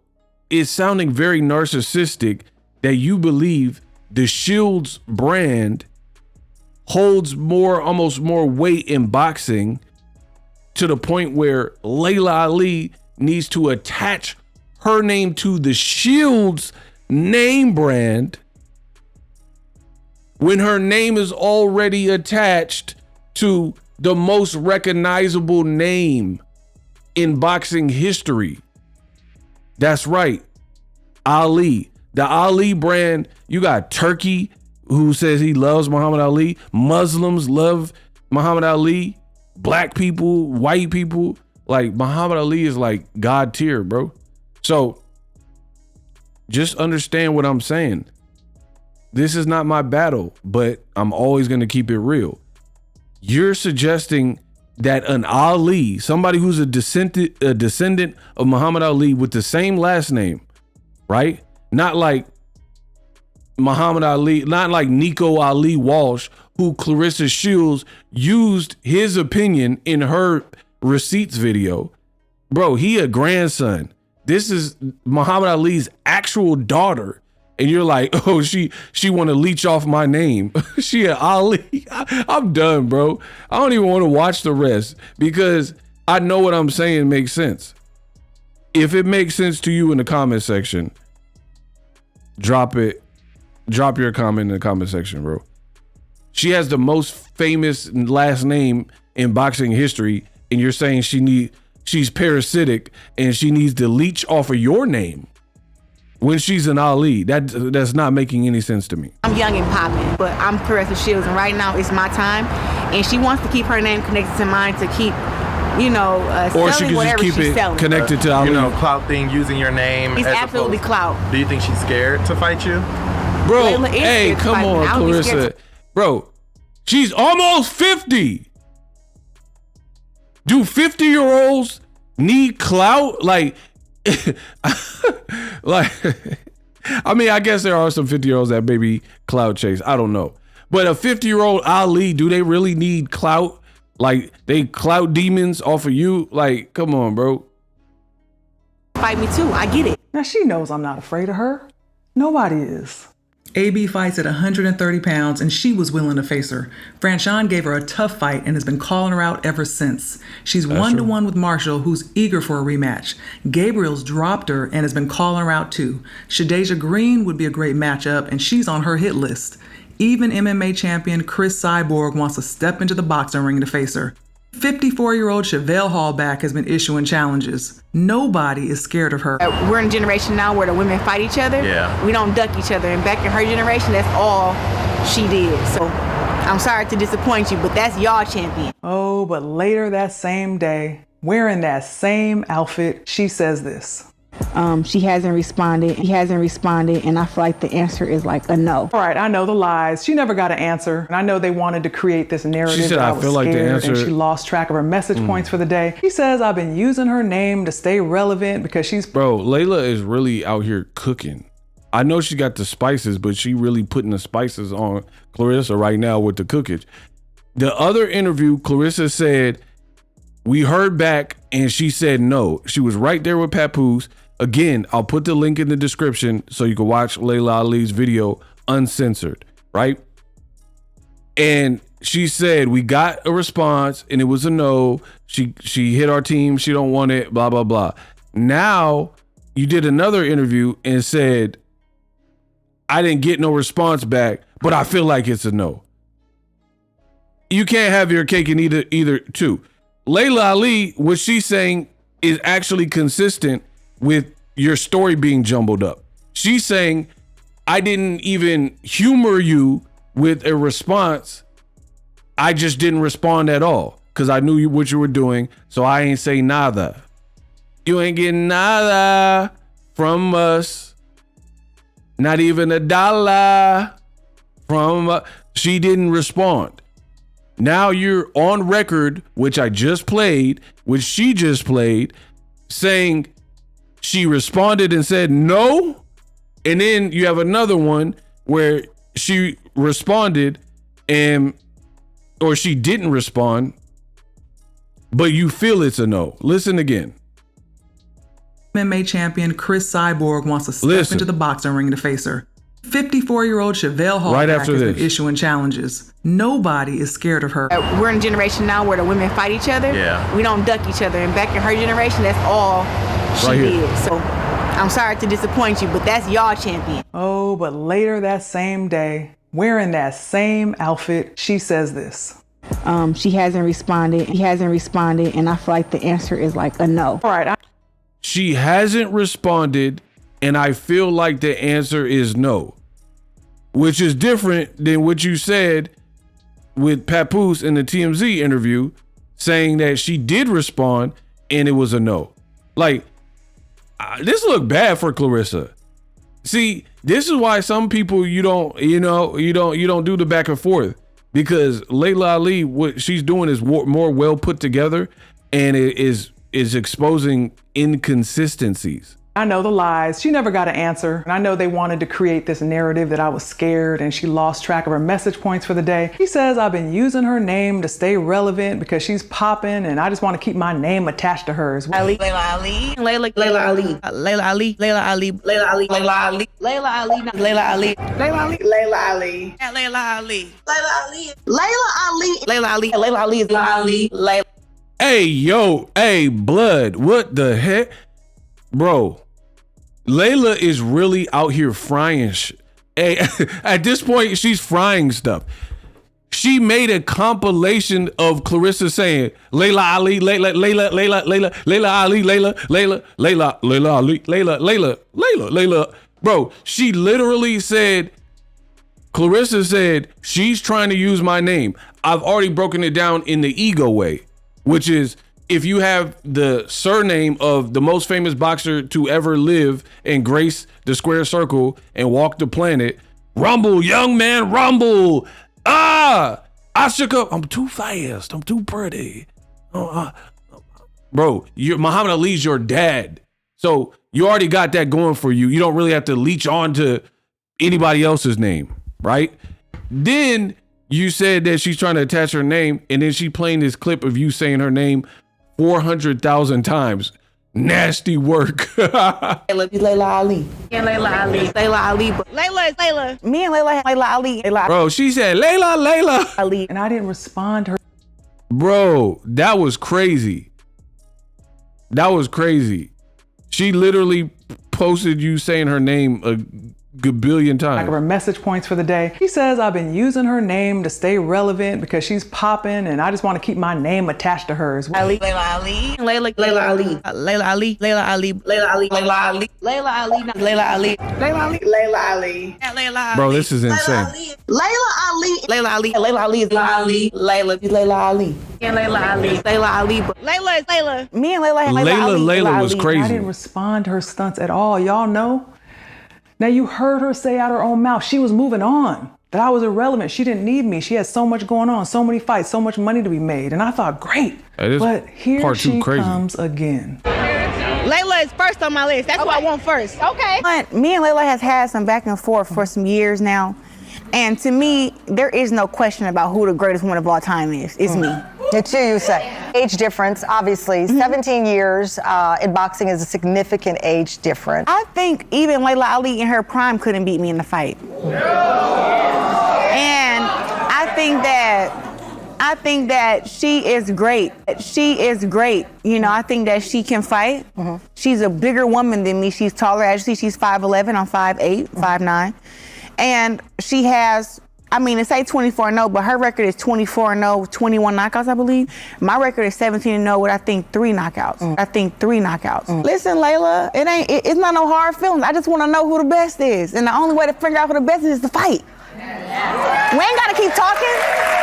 it's sounding very narcissistic that you believe the Shields brand holds almost more weight in boxing, to the point where Laila Ali needs to attach her name to the Shields name brand when her name is already attached to the most recognizable name in boxing history. That's right, Ali. The Ali brand, you got Turkey, who says he loves Muhammad Ali. Muslims love Muhammad Ali. Black people, white people. Like, Muhammad Ali is like God tier, bro. So just understand what I'm saying. This is not my battle, but I'm always going to keep it real. You're suggesting that an Ali, somebody who's a descendant of Muhammad Ali with the same last name, right? Not like Muhammad Ali, not like Nico Ali Walsh, who Claressa Shields used his opinion in her receipts video. Bro, he a grandson. This is Muhammad Ali's actual daughter. And you're like, oh, she want to leech off my name. She an Ali. I'm done, bro. I don't even want to watch the rest, because I know what I'm saying makes sense. If it makes sense to you in the comment section, drop it drop your comment in the comment section, bro. She has the most famous last name in boxing history, and you're saying she's parasitic and she needs to leech off of your name when she's an Ali. That's not making any sense to me. I'm young and popping, but I'm Claressa Shields, and right now it's my time. And she wants to keep her name connected to mine to keep, or she selling can whatever just keep she's it selling. connected to Ali. Clout thing, using your name. It's absolutely clout. Do you think she's scared to fight you? Bro, hey, come on, Claressa. Bro, she's almost 50. Do 50-year-olds need clout? Like, I mean, I guess there are some 50-year-olds that maybe clout chase. I don't know. But a 50-year-old Ali, do they really need clout? Like, they clout demons off of you? Like, come on, bro. Fight me too. I get it. Now, she knows I'm not afraid of her. Nobody is. AB fights at 130 pounds, and she was willing to face her. Franchon gave her a tough fight and has been calling her out ever since. She's 1-1 with Marshall, who's eager for a rematch. Gabriel's dropped her and has been calling her out too. Shadeja Green would be a great matchup, and she's on her hit list. Even MMA champion Chris Cyborg wants to step into the boxing ring to face her. 54-year-old Chevelle Hallback has been issuing challenges. Nobody is scared of her. We're in a generation now where the women fight each other. Yeah. We don't duck each other. And back in her generation, that's all she did. So I'm sorry to disappoint you, but that's y'all champion. Oh, but later that same day, wearing that same outfit, she says this. She hasn't responded. He hasn't responded, and I feel like the answer is like a no. All right, I know the lies. She never got an answer, and I know they wanted to create this narrative. She said, that I feel like the answer. And she lost track of her message points for the day. He says, I've been using her name to stay relevant because she's... Bro, Laila is really out here cooking. I know she got the spices, but she really putting the spices on Claressa right now with the cookage. The other interview, Claressa said, we heard back, and she said no. She was right there with Papoose. Again, I'll put the link in the description so you can watch Laila Ali's video uncensored, right? And she said, we got a response and it was a no. She hit our team. She don't want it, blah, blah, blah. Now you did another interview and said, I didn't get no response back, but I feel like it's a no. You can't have your cake and eat it either too. Laila Ali, what she's saying is actually consistent with your story being jumbled up. She's saying, I didn't even humor you with a response. I just didn't respond at all because I knew what you were doing. So I ain't say nada. You ain't getting nada from us. Not even $1 from she didn't respond. Now you're on record, which I just played, which she just played, saying she responded and said no. And then you have another one where she responded or she didn't respond, but you feel it's a no. Listen again. MMA champion Chris Cyborg wants to step into the boxing ring to face her. 54-year-old Chevelle Hallback has been issuing challenges. Nobody is scared of her. We're in a generation now where the women fight each other. Yeah. We don't duck each other. And back in her generation, that's all she did. So I'm sorry to disappoint you, but that's y'all champion. Oh, but later that same day, wearing that same outfit, she says this. She hasn't responded. He hasn't responded, and I feel like the answer is like a no. All right. She hasn't responded, and I feel like the answer is no, which is different than what you said with Papoose in the TMZ interview, saying that she did respond and it was a no. Like, this looked bad for Claressa. See, this is why some people you don't do the back and forth, because Laila Ali, what she's doing is more well put together, and it is exposing inconsistencies. I know the lies. She never got an answer. And I know they wanted to create this narrative that I was scared and she lost track of her message points for the day. He says, I've been using her name to stay relevant because she's popping and I just want to keep my name attached to hers. Laila Ali. Laila Ali. Laila Ali. Laila Ali. Laila Ali. Laila Ali. Laila Ali. Laila Ali. Laila Ali. Laila Ali. Laila Ali. Laila Ali. Laila Ali. Laila Ali. Laila Ali. Laila Ali. Laila. Hey, yo, hey, blood, what the heck? Bro, Laila is really out here frying Hey, at this point, she's frying stuff. She made a compilation of Claressa saying Laila Ali, Laila Ali, Laila. Bro, she literally said, Claressa said, she's trying to use my name. I've already broken it down in the ego way, which is if you have the surname of the most famous boxer to ever live and grace the square circle and walk the planet, rumble, young man, rumble. I shook up. I'm too fast. I'm too pretty. Bro, Muhammad Ali's your dad. So you already got that going for you. You don't really have to leech on to anybody else's name, right? Then you said that she's trying to attach her name, and then she playing this clip of you saying her name 400,000 times. Nasty work. Laila Ali. And Laila Ali. Laila Ali. Laila is Laila. Me and Laila Ali. Bro, she said Laila Ali. And I didn't respond to her. Bro, that was crazy. That was crazy. She literally posted you saying her name a gabillion times. Her message points for the day. She says I've been using her name to stay relevant because she's popping and I just want to keep my name attached to hers. Laila Ali. Laila Ali. Laila Ali. Laila Ali. Laila Ali. Laila Ali. Laila Ali. Laila Ali. Laila Ali. Laila Ali. Laila Ali. Bro, this is insane. Laila Ali. Laila Ali. Laila Ali is Laila Ali. Laila Ali. And Laila Ali. Laila Ali. Laila is Laila. Me and Laila Ali. Laila was crazy. I didn't respond to her stunts at all. Y'all know? Now you heard her say out her own mouth, she was moving on, that I was irrelevant. She didn't need me. She had so much going on, so many fights, so much money to be made. And I thought, great. But here she comes again. Laila is first on my list. That's what I want first. Okay. But me and Laila has had some back and forth for some years now. And to me, there is no question about who the greatest one of all time is. It's me. It's you say. Age difference, obviously. 17 years in boxing is a significant age difference. I think even Laila Ali in her prime couldn't beat me in the fight. And I think that she is great. She is great. You know, I think that she can fight. She's a bigger woman than me. She's taller. Actually, she's 5'11". I'm 5'8", 5'9". And she has, I mean, it say 24-0, but her record is 24-0, 21 knockouts, I believe. My record is 17-0 with, I think, 3 knockouts. Listen, Laila, it's not no hard feelings. I just want to know who the best is. And the only way to figure out who the best is to fight. We ain't got to keep talking.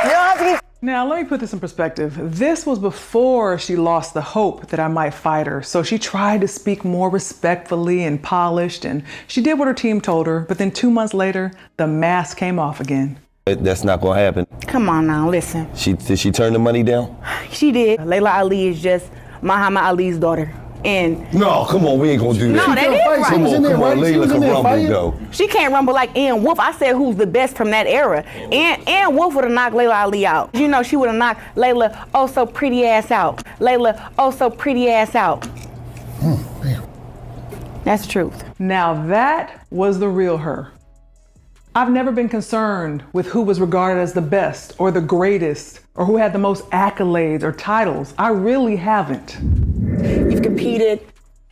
You don't have to keep. Now, let me put this in perspective. This was before she lost the hope that I might fight her. So she tried to speak more respectfully and polished, and she did what her team told her. But then 2 months later, the mask came off again. That's not gonna happen. Come on now, listen. Did she turn the money down? She did. Laila Ali is just Muhammad Ali's daughter. And no, come on, we ain't gonna do that. No, that is right. Come on, Laila can rumble though. She can't rumble like Ann Wolf. I said who's the best from that era. Ann Wolf would have knocked Laila Ali out. You know, she would have knocked Laila oh so pretty ass out. Laila oh so pretty ass out. That's the truth. Now that was the real her. I've never been concerned with who was regarded as the best or the greatest or who had the most accolades or titles. I really haven't. You've competed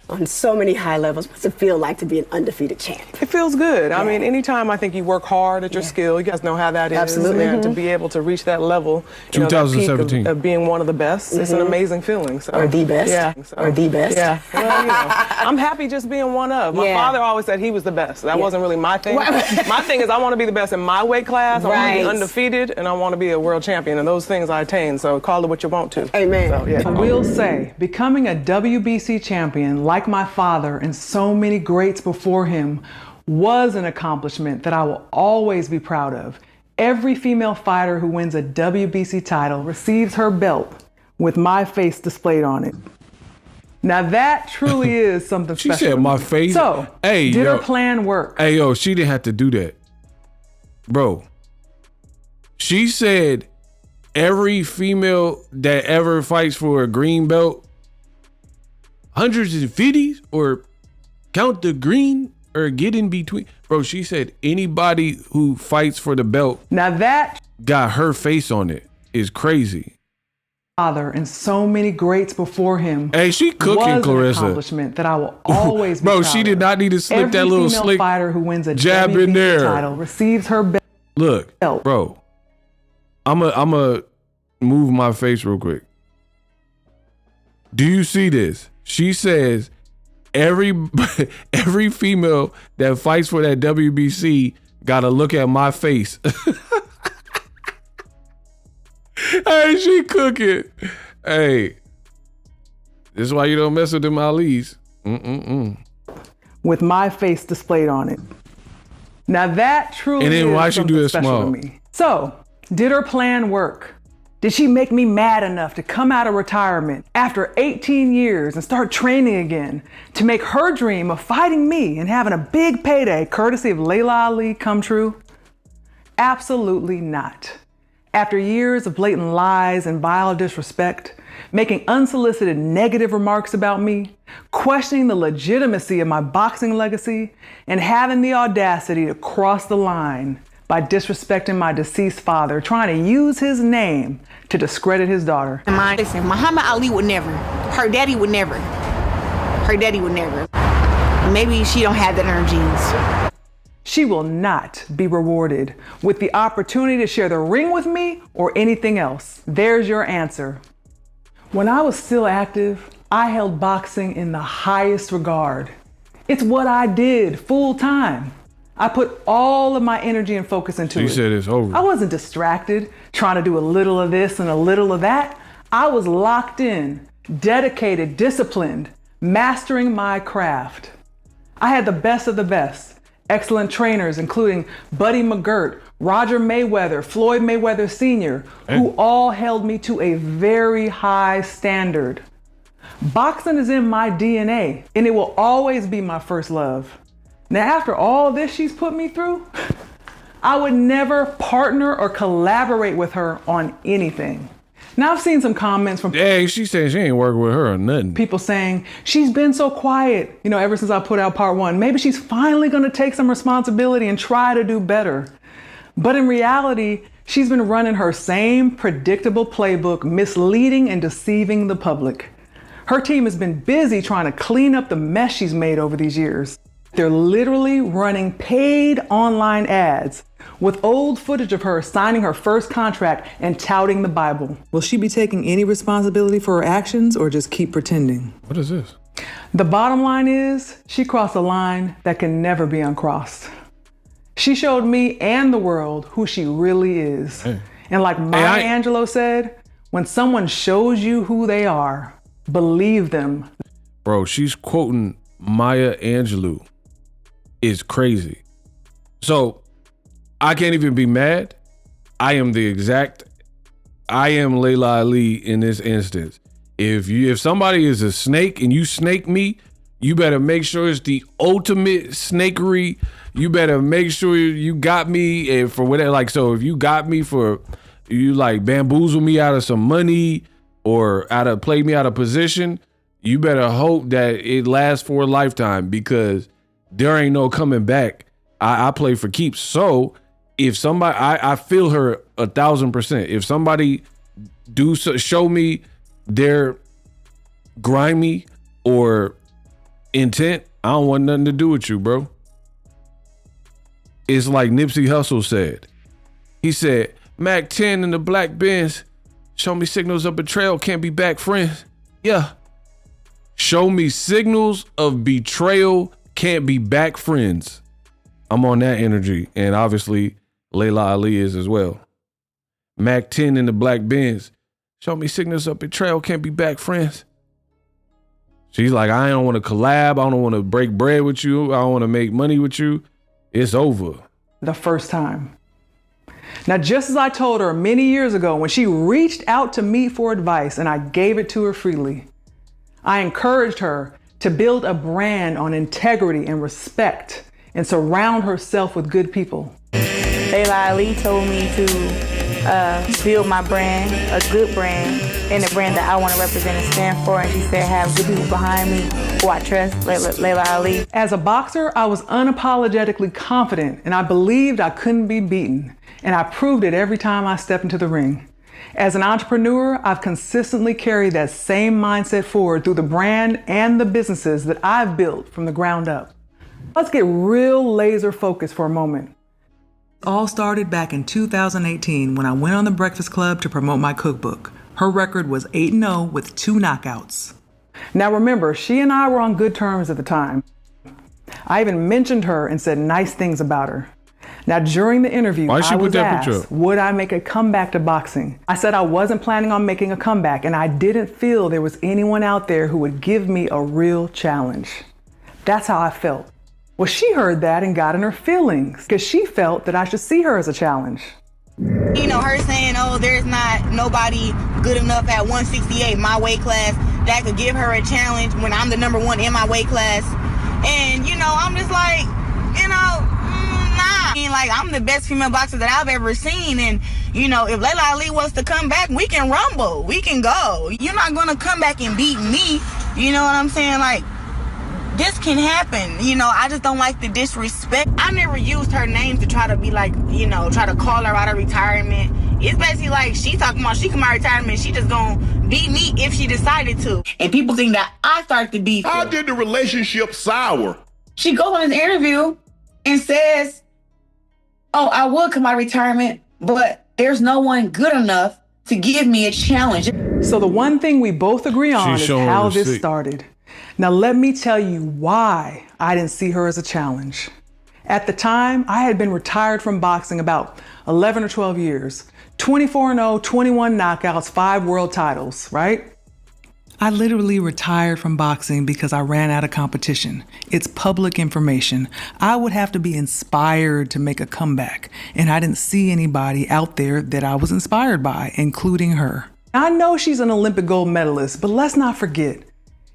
on so many high levels. What's it feel like to be an undefeated champ? It feels good. I mean, anytime I think you work hard at your skill, you guys know how that is. Absolutely. And to be able to reach that level, 2017, of being one of the best, it's an amazing feeling. So, or the best. Yeah. Or the best. Yeah. Well, you know, I'm happy just being one of. My father always said he was the best. That wasn't really my thing. My thing is I want to be the best in my weight class. I want to be undefeated, and I want to be a world champion. And those things I attain. So call it what you want to. Amen. So, yeah. I will say, becoming a WBC champion, like my father and so many greats before him, was an accomplishment that I will always be proud of. Every female fighter who wins a WBC title receives her belt with my face displayed on it. Now that truly is something special. She said my face. So, hey, did her plan work? Hey, yo, she didn't have to do that. Bro, she said every female that ever fights for a green belt, 150s or count the green or get in between. Bro, she said anybody who fights for the belt now that got her face on it is crazy. father and so many greats before him. Hey, she cooking, was Claressa. An accomplishment that I will always be Bro, proud she did of. not need to slip Every that little female slick fighter who wins a jab in WBC there. title receives her belt. Look, bro, I'ma move my face real quick. Do you see this? She says every female that fights for that WBC gotta look at my face. Hey, she cooking. Hey, this is why you don't mess with them Alis. With my face displayed on it. Now that truly And then is why she something do it special small? to me. So, did her plan work? Did she make me mad enough to come out of retirement after 18 years and start training again to make her dream of fighting me and having a big payday courtesy of Laila Ali come true? Absolutely not. After years of blatant lies and vile disrespect, making unsolicited negative remarks about me, questioning the legitimacy of my boxing legacy, and having the audacity to cross the line by disrespecting my deceased father, trying to use his name to discredit his daughter. Listen, Muhammad Ali would never. Her daddy would never. Her daddy would never. Maybe she don't have that in her genes. She will not be rewarded with the opportunity to share the ring with me or anything else. There's your answer. When I was still active, I held boxing in the highest regard. It's what I did full time. I put all of my energy and focus into it. You said it's over. I wasn't distracted, trying to do a little of this and a little of that. I was locked in, dedicated, disciplined, mastering my craft. I had the best of the best. Excellent trainers, including Buddy McGirt, Roger Mayweather, Floyd Mayweather Sr., who all held me to a very high standard. Boxing is in my DNA, and it will always be my first love. Now, after all this she's put me through, I would never partner or collaborate with her on anything. Now, I've seen some comments from she said she ain't working with her or nothing. people saying, she's been so quiet, ever since I put out part 1. Maybe she's finally gonna take some responsibility and try to do better. But in reality, she's been running her same predictable playbook, misleading and deceiving the public. Her team has been busy trying to clean up the mess she's made over these years. They're literally running paid online ads with old footage of her signing her first contract and touting the Bible. Will she be taking any responsibility for her actions or just keep pretending? What is this? The bottom line is, she crossed a line that can never be uncrossed. She showed me and the world who she really is. And like Maya Angelou said, when someone shows you who they are, believe them. Bro, she's quoting Maya Angelou. Is crazy. So I can't even be mad. I am Laila Ali in this instance. If somebody is a snake and you snake me, you better make sure it's the ultimate snakery. You better make sure you got me and for whatever. So if you got me for you bamboozle me out of some money or play me out of position, you better hope that it lasts for a lifetime because there ain't no coming back. I play for keeps. So if somebody, I feel her 1,000%. If somebody show me their grimy or intent, I don't want nothing to do with you, bro. It's like Nipsey Hussle said. He said, Mac 10 in the black Benz, show me signals of betrayal, can't be back friends. Yeah. Show me signals of betrayal, can't be back friends. I'm on that energy. And obviously Laila Ali is as well. Mac 10 in the black Benz. Show me signals of betrayal, can't be back friends. She's like, I don't want to collab. I don't want to break bread with you. I don't want to make money with you. It's over. The first time. Now, just as I told her many years ago when she reached out to me for advice and I gave it to her freely, I encouraged her to build a brand on integrity and respect and surround herself with good people. Laila Ali told me to build my brand, a good brand, and a brand that I want to represent and stand for. And she said, have good people behind me who I trust, Laila Ali. As a boxer, I was unapologetically confident and I believed I couldn't be beaten. And I proved it every time I stepped into the ring. As an entrepreneur, I've consistently carried that same mindset forward through the brand and the businesses that I've built from the ground up. Let's get real laser focused for a moment. It all started back in 2018 when I went on The Breakfast Club to promote my cookbook. Her record was 8-0 with 2 knockouts. Now remember, she and I were on good terms at the time. I even mentioned her and said nice things about her. Now, during the interview, I was asked, would I make a comeback to boxing? I said I wasn't planning on making a comeback, and I didn't feel there was anyone out there who would give me a real challenge. That's how I felt. Well, she heard that and got in her feelings because she felt that I should see her as a challenge. You know, her saying, oh, there's not nobody good enough at 168, my weight class, that could give her a challenge when I'm the number 1 in my weight class. And, you know, I'm just like, you know, nah. I mean, like, I'm the best female boxer that I've ever seen. And, you know, if Laila Ali wants to come back, we can rumble. We can go. You're not going to come back and beat me. You know what I'm saying? Like, this can happen. You know, I just don't like the disrespect. I never used her name to try to be like, you know, try to call her out of retirement. It's basically like she talking about she come out of retirement, she just gonna beat me if she decided to. And people think that I started to beat her. How did the relationship sour? She goes on this interview and says, oh, I would come out of retirement, but there's no one good enough to give me a challenge. So the one thing we both agree on is how this started. Now let me tell you why I didn't see her as a challenge. At the time, I had been retired from boxing about 11 or 12 years. 24-0, 21 knockouts, 5 world titles, right? I literally retired from boxing because I ran out of competition. It's public information. I would have to be inspired to make a comeback, and I didn't see anybody out there that I was inspired by, including her. I know she's an Olympic gold medalist, but let's not forget,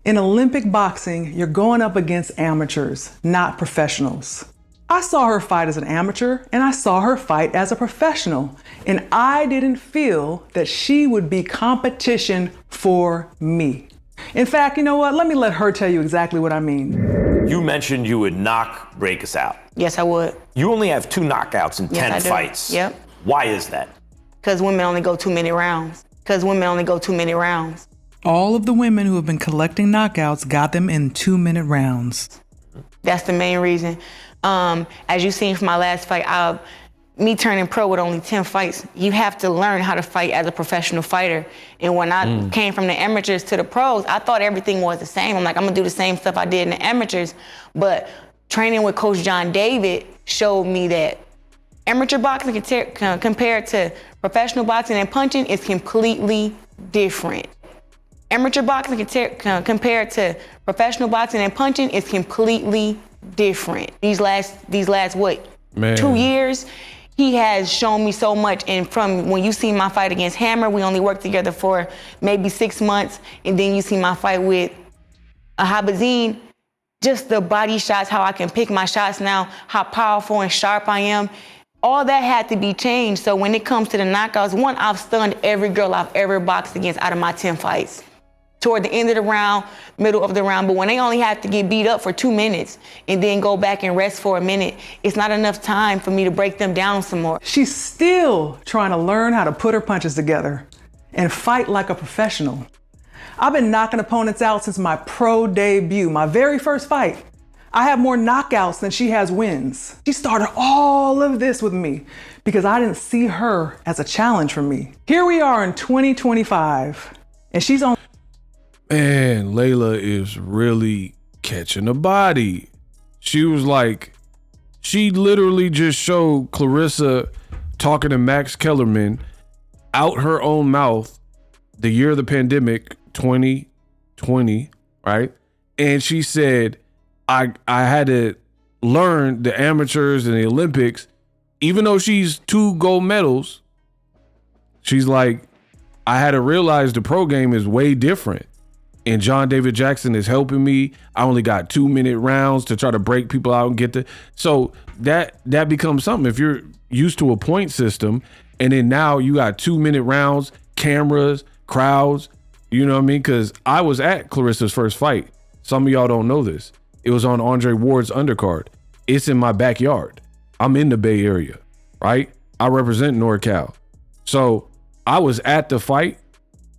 in Olympic boxing, you're going up against amateurs, not professionals. I saw her fight as an amateur and I saw her fight as a professional, and I didn't feel that she would be competition for me. In fact, you know what? Let her tell you exactly what I mean. You mentioned you would knock Breakus out. Yes, I would. You only have 2 knockouts in 10 fights. Yep. Why is that? Because women only go 2 minute rounds. All of the women who have been collecting knockouts got them in 2-minute rounds. That's the main reason. As you've seen from my last fight, me turning pro with only 10 fights, you have to learn how to fight as a professional fighter. And when I came from the amateurs to the pros, I thought everything was the same. I'm like, I'm gonna do the same stuff I did in the amateurs. But training with Coach John David showed me that amateur boxing compared to professional boxing and punching is completely different. Amateur boxing compared to professional boxing and punching is completely different. These last what? Man. 2 years, he has shown me so much. And from when you see my fight against Hammer, we only worked together for maybe 6 months. And then you see my fight with Habazine, just the body shots, how I can pick my shots now, how powerful and sharp I am. All that had to be changed. So when it comes to the knockouts, one, I've stunned every girl I've ever boxed against out of my 10 fights. Toward the end of the round, middle of the round, but when they only have to get beat up for 2 minutes and then go back and rest for a minute, it's not enough time for me to break them down some more. She's still trying to learn how to put her punches together and fight like a professional. I've been knocking opponents out since my pro debut, my very first fight. I have more knockouts than she has wins. She started all of this with me because I didn't see her as a challenge for me. Here we are in 2025, and she's on. Man, Laila is really catching a body. She was like, she literally just showed Claressa talking to Max Kellerman out her own mouth the year of the pandemic, 2020, right? And she said, I had to learn the amateurs and the Olympics, even though she's 2 gold medals. She's like, I had to realize the pro game is way different. And John David Jackson is helping me. I only got 2-minute rounds to try to break people out and get the. So that becomes something. If you're used to a point system and then now you got 2-minute rounds, cameras, crowds, you know what I mean? Because I was at Claressa's first fight. Some of y'all don't know this. It was on Andre Ward's undercard. It's in my backyard. I'm in the Bay Area, right? I represent NorCal. So I was at the fight.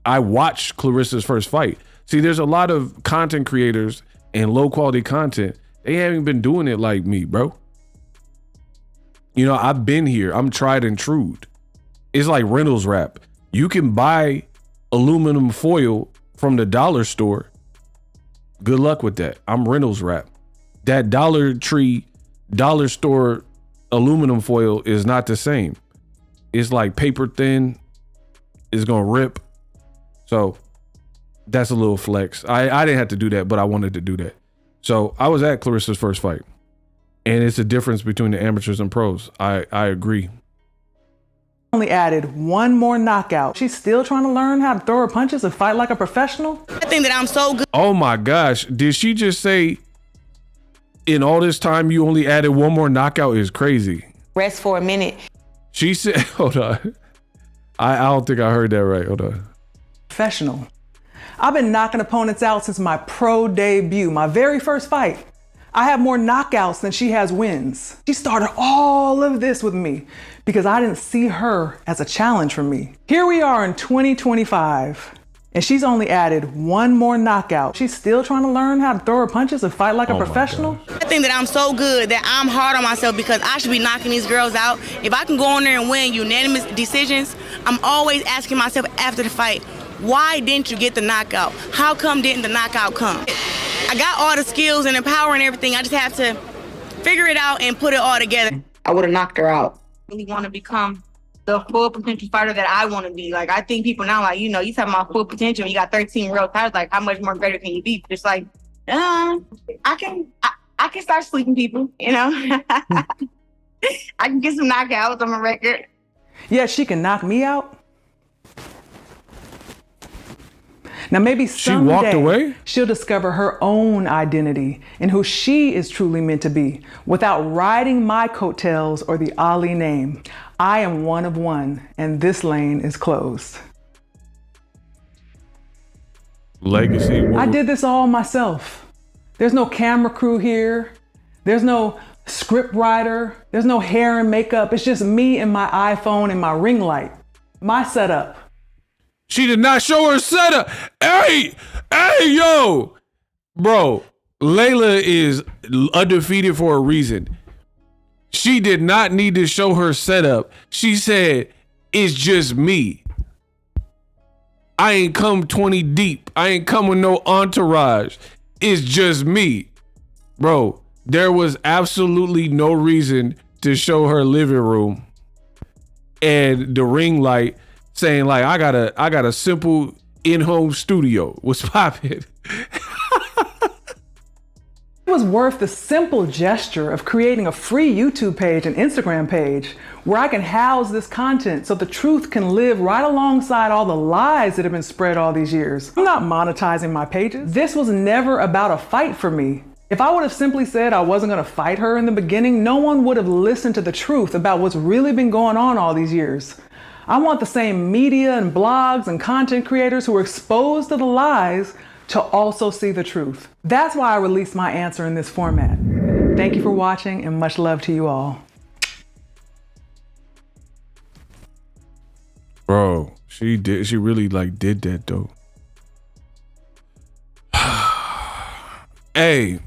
I watched Clarissa's first fight. See, there's a lot of content creators and low quality content. They haven't been doing it like me, bro. You know, I've been here. I'm tried and true. It's like Reynolds Wrap. You can buy aluminum foil from the dollar store. Good luck with that. I'm Reynolds Wrap. That Dollar Tree, dollar store aluminum foil is not the same. It's like paper thin. It's gonna rip. So that's a little flex. I didn't have to do that, but I wanted to do that. So I was at Clarissa's first fight. And it's a difference between the amateurs and pros. I agree. Only added one more knockout. She's still trying to learn how to throw her punches and fight like a professional. I think that I'm so good. Oh my gosh. Did she just say in all this time you only added one more knockout? Is crazy. Rest for a minute. She said, hold on. I don't think I heard that right. Hold on. Professional. I've been knocking opponents out since my pro debut, my very first fight. I have more knockouts than she has wins. She started all of this with me because I didn't see her as a challenge for me. Here we are in 2025, and she's only added one more knockout. She's still trying to learn how to throw her punches and fight like a professional. I think that I'm so good that I'm hard on myself because I should be knocking these girls out. If I can go in there and win unanimous decisions, I'm always asking myself after the fight, why didn't you get the knockout? How come didn't the knockout come? I got all the skills and the power and everything. I just have to figure it out and put it all together. I would have knocked her out. I really want to become the full potential fighter that I want to be. Like, I think people now, like, you know, you talking about full potential. You got 13 world titles. Like, how much more greater can you be? It's like, I can start sleeping people, you know? I can get some knockouts on my record. Yeah, she can knock me out. Now maybe someday walked away? She'll discover her own identity and who she is truly meant to be without riding my coattails or the Ali name. I am one of one, and this lane is closed. Legacy. I did this all myself. There's no camera crew here. There's no script writer. There's no hair and makeup. It's just me and my iPhone and my ring light. My setup. She did not show her setup. Hey, yo. Bro, Layla is undefeated for a reason. She did not need to show her setup. She said, it's just me. I ain't come 20 deep. I ain't come with no entourage. It's just me. Bro, there was absolutely no reason to show her living room and the ring light saying like, I got a simple in-home studio. What's poppin'? It was worth the simple gesture of creating a free YouTube page and Instagram page where I can house this content so the truth can live right alongside all the lies that have been spread all these years. I'm not monetizing my pages. This was never about a fight for me. If I would have simply said I wasn't gonna fight her in the beginning, no one would have listened to the truth about what's really been going on all these years. I want the same media and blogs and content creators who are exposed to the lies to also see the truth. That's why I released my answer in this format. Thank you for watching and much love to you all. Bro, she really like did that though. Hey.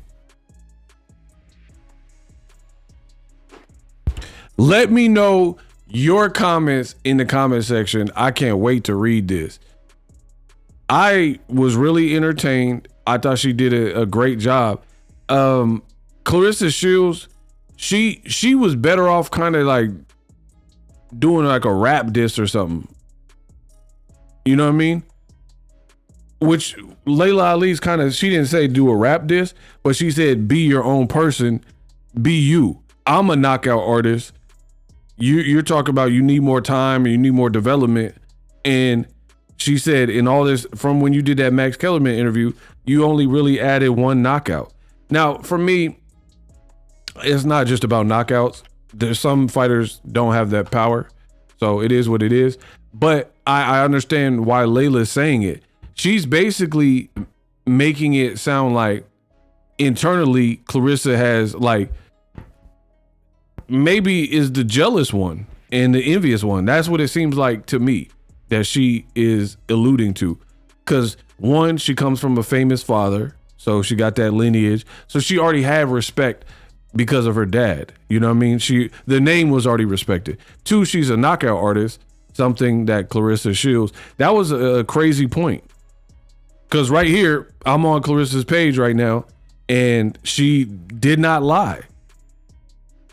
Let me know your comments in the comment section. I can't wait to read this. I was really entertained. I thought she did a great job. Claressa Shields, she was better off kind of like doing like a rap diss or something. You know what I mean? Which Laila Ali's kind of, she didn't say do a rap diss, but she said be your own person, be you. I'm a knockout artist. You're talking about you need more time and you need more development. And she said in all this, from when you did that Max Kellerman interview, you only really added one knockout. Now, for me, it's not just about knockouts. There's some fighters don't have that power. So it is what it is. But I understand why Layla's saying it. She's basically making it sound like internally Claressa has like, maybe is the jealous one and the envious one. That's what it seems like to me. that she is alluding to. Because one, she comes from a famous father, so she got that lineage. So she already had respect because of her dad. You know what I mean? The name was already respected. Two, she's a knockout artist, something that Claressa Shields. That was a crazy point. Because right here, I'm on Claressa's page right now, and she did not lie.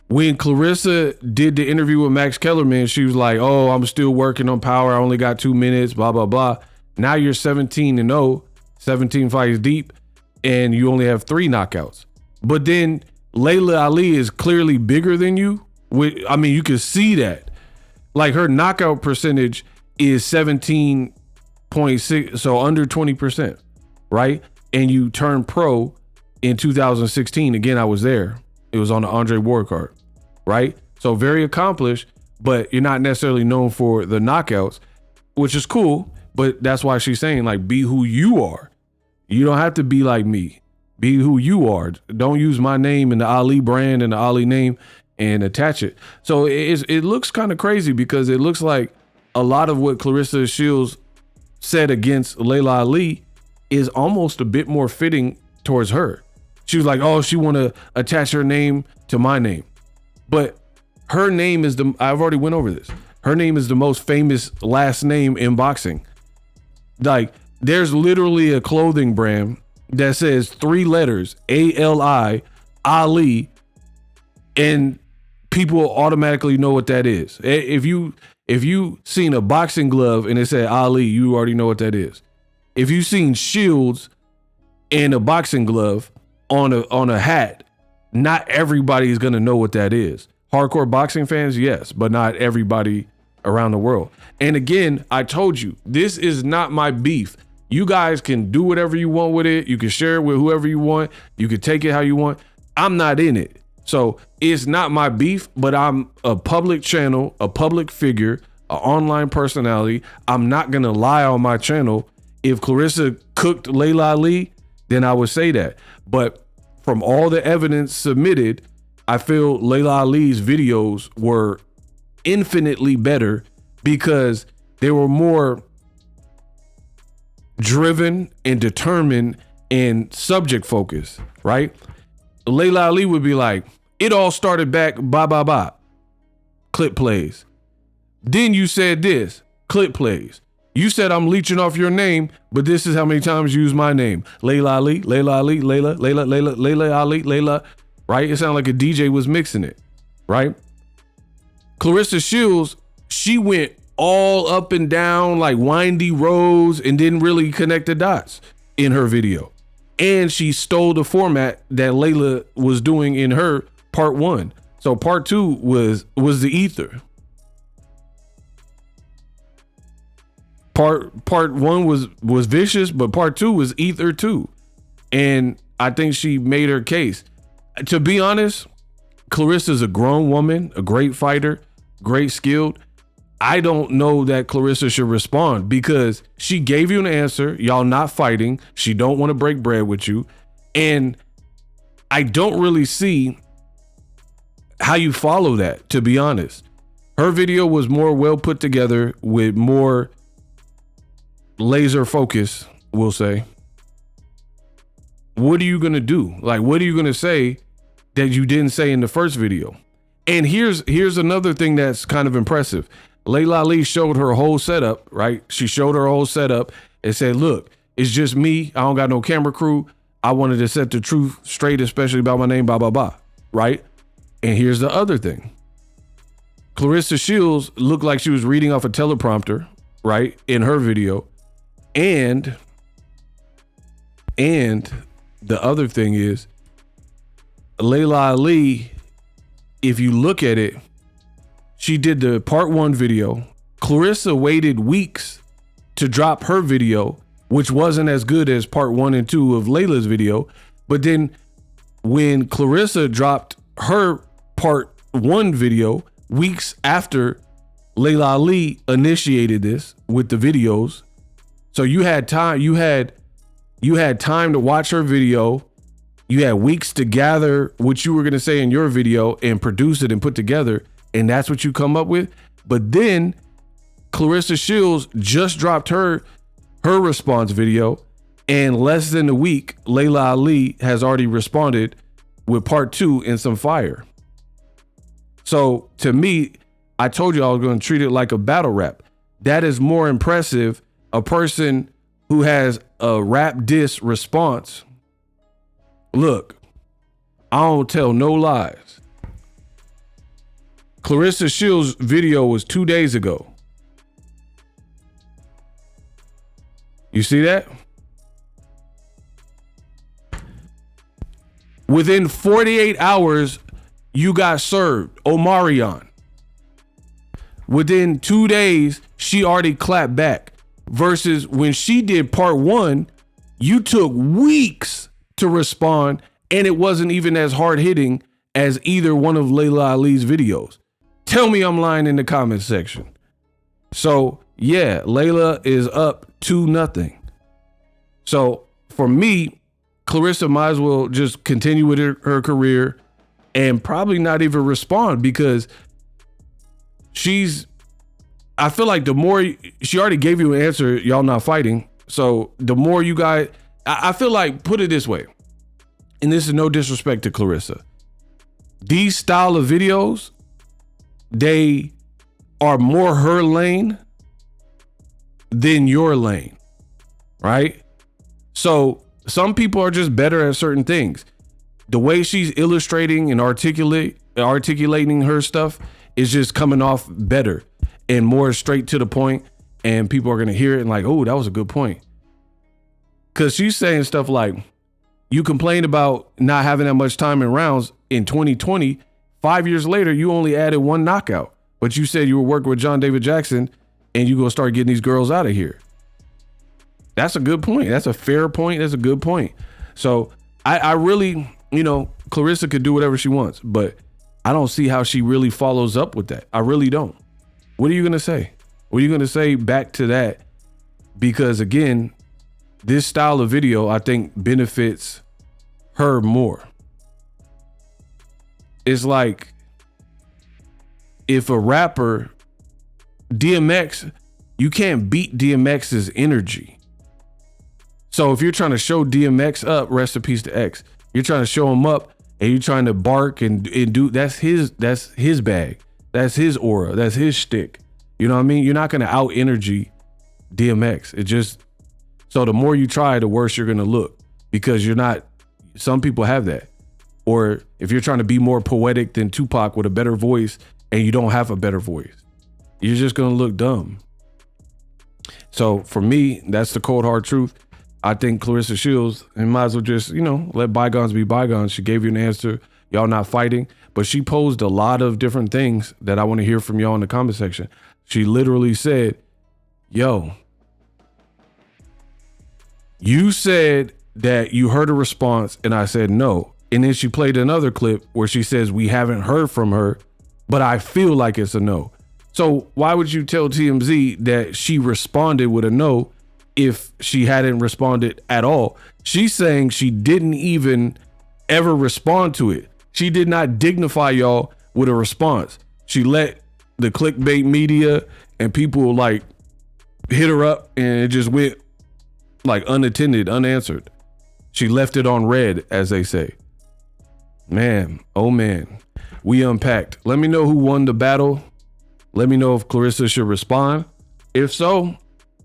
When Claressa did the interview with Max Kellerman, she was like, oh, I'm still working on power. I only got 2 minutes, blah, blah, blah. Now you're 17-0, 17 fights deep, and you only have 3 knockouts. But then Laila Ali is clearly bigger than you. I mean, you can see that. Like, her knockout percentage is 17.6, so under 20%, right? And you turned pro in 2016. Again, I was there. It was on the Andre Ward card, right? So very accomplished, but you're not necessarily known for the knockouts, which is cool. But that's why she's saying, like, be who you are. You don't have to be like me. Be who you are. Don't use my name and the Ali brand and the Ali name and attach it. So it looks kind of crazy because it looks like a lot of what Claressa Shields said against Laila Ali is almost a bit more fitting towards her. She was like, oh, she want to attach her name to my name. But her name is I've already went over this. Her name is the most famous last name in boxing. Like, there's literally a clothing brand that says 3 letters, A-L-I, Ali, and people automatically know what that is. If you seen a boxing glove and it said Ali, you already know what that is. If you seen Shields and a boxing glove on a hat, not everybody is gonna know what that is. Hardcore boxing fans, yes, but not everybody around the world. And again, I told you, this is not my beef. You guys can do whatever you want with it. You can share it with whoever you want. You can take it how you want. I'm not in it. So it's not my beef, but I'm a public channel, a public figure, an online personality. I'm not gonna lie on my channel. If Claressa cooked Laila Ali, then I would say that. But from all the evidence submitted, I feel Laila Ali's videos were infinitely better because they were more driven and determined and subject focused, right? Laila Ali would be like, it all started back, blah, blah, blah. Clip plays. Then you said this, clip plays. You said I'm leeching off your name, but this is how many times you use my name. Laila Ali, Laila Ali, Laila, Laila, Laila, Laila Ali, Laila, right? It sounded like a DJ was mixing it, right? Claressa Shields, she went all up and down like windy roads and didn't really connect the dots in her video. And she stole the format that Laila was doing in her part 1. So part 2 was the ether. Part 1 was vicious, but part 2 was ether too. And I think she made her case. To be honest, Claressa's a grown woman, a great fighter, great skilled. I don't know that Claressa should respond because she gave you an answer. Y'all not fighting. She don't want to break bread with you. And I don't really see how you follow that, to be honest. Her video was more well put together with more laser focus, we'll say. What are you going to do? Like, what are you going to say that you didn't say in the first video? And here's another thing that's kind of impressive. Laila Ali showed her whole setup, right? She showed her whole setup and said, look, it's just me. I don't got no camera crew. I wanted to set the truth straight, especially about my name, blah, blah, blah, right? And here's the other thing. Claressa Shields looked like she was reading off a teleprompter, right, in her video. And the other thing is, Laila Ali, if you look at it, she did the part 1 video. Claressa waited weeks to drop her video, which wasn't as good as part 1 and 2 of Laila's video. But then when Claressa dropped her part 1 video weeks after Laila Ali initiated this with the videos, so you had time, you had time to watch her video. You had weeks to gather what you were going to say in your video and produce it and put together. And that's what you come up with. But then Claressa Shields just dropped her response video, and less than a week, Laila Ali has already responded with part 2 and some fire. So to me, I told you I was going to treat it like a battle rap. That is more impressive. A person who has a rap diss response. Look, I don't tell no lies. Claressa Shields' video was 2 days ago. You see that? Within 48 hours, you got served. Omarion. Within 2 days, she already clapped back. Versus when she did part 1, you took weeks to respond, and it wasn't even as hard hitting as either one of Laila Ali's videos. Tell me I'm lying in the comment section. So yeah, Laila is up 2-0. So for me, Claressa might as well just continue with her career and probably not even respond, because I feel like the more she already gave you an answer, y'all not fighting. So the more you guys, I feel like, put it this way, and this is no disrespect to Claressa, these style of videos, they are more her lane than your lane, right? So some people are just better at certain things. The way she's illustrating and articulating her stuff is just coming off better and more straight to the point, and people are going to hear it and like, oh, that was a good point. Because she's saying stuff like, you complained about not having that much time in rounds in 2020. 5 years later, you only added 1 knockout, but you said you were working with John David Jackson and you're going to start getting these girls out of here. That's a good point. That's a fair point. That's a good point. So I really, Claressa could do whatever she wants, but I don't see how she really follows up with that. I really don't. What are you going to say? What are you going to say back to that? Because again, this style of video, I think, benefits her more. It's like if a rapper, DMX, you can't beat DMX's energy. So if you're trying to show DMX up, rest in peace to X, you're trying to show him up and you're trying to bark and do, that's his bag. That's his aura. That's his shtick. You know what I mean? You're not going to out energy DMX. It just, so the more you try, the worse you're going to look, because you're not, some people have that. Or if you're trying to be more poetic than Tupac with a better voice and you don't have a better voice, you're just going to look dumb. So for me, that's the cold hard truth. I think Claressa Shields, and might as well just, let bygones be bygones. She gave you an answer. Y'all not fighting, but she posed a lot of different things that I want to hear from y'all in the comment section. She literally said, yo, you said that you heard a response and I said no. And then she played another clip where she says, we haven't heard from her, but I feel like it's a no. So why would you tell TMZ that she responded with a no if she hadn't responded at all? She's saying she didn't even ever respond to it. She did not dignify y'all with a response. She let the clickbait media and people like hit her up and it just went like unattended, unanswered. She left it on red, as they say. Man, oh man, we unpacked. Let me know who won the battle. Let me know if Claressa should respond. If so,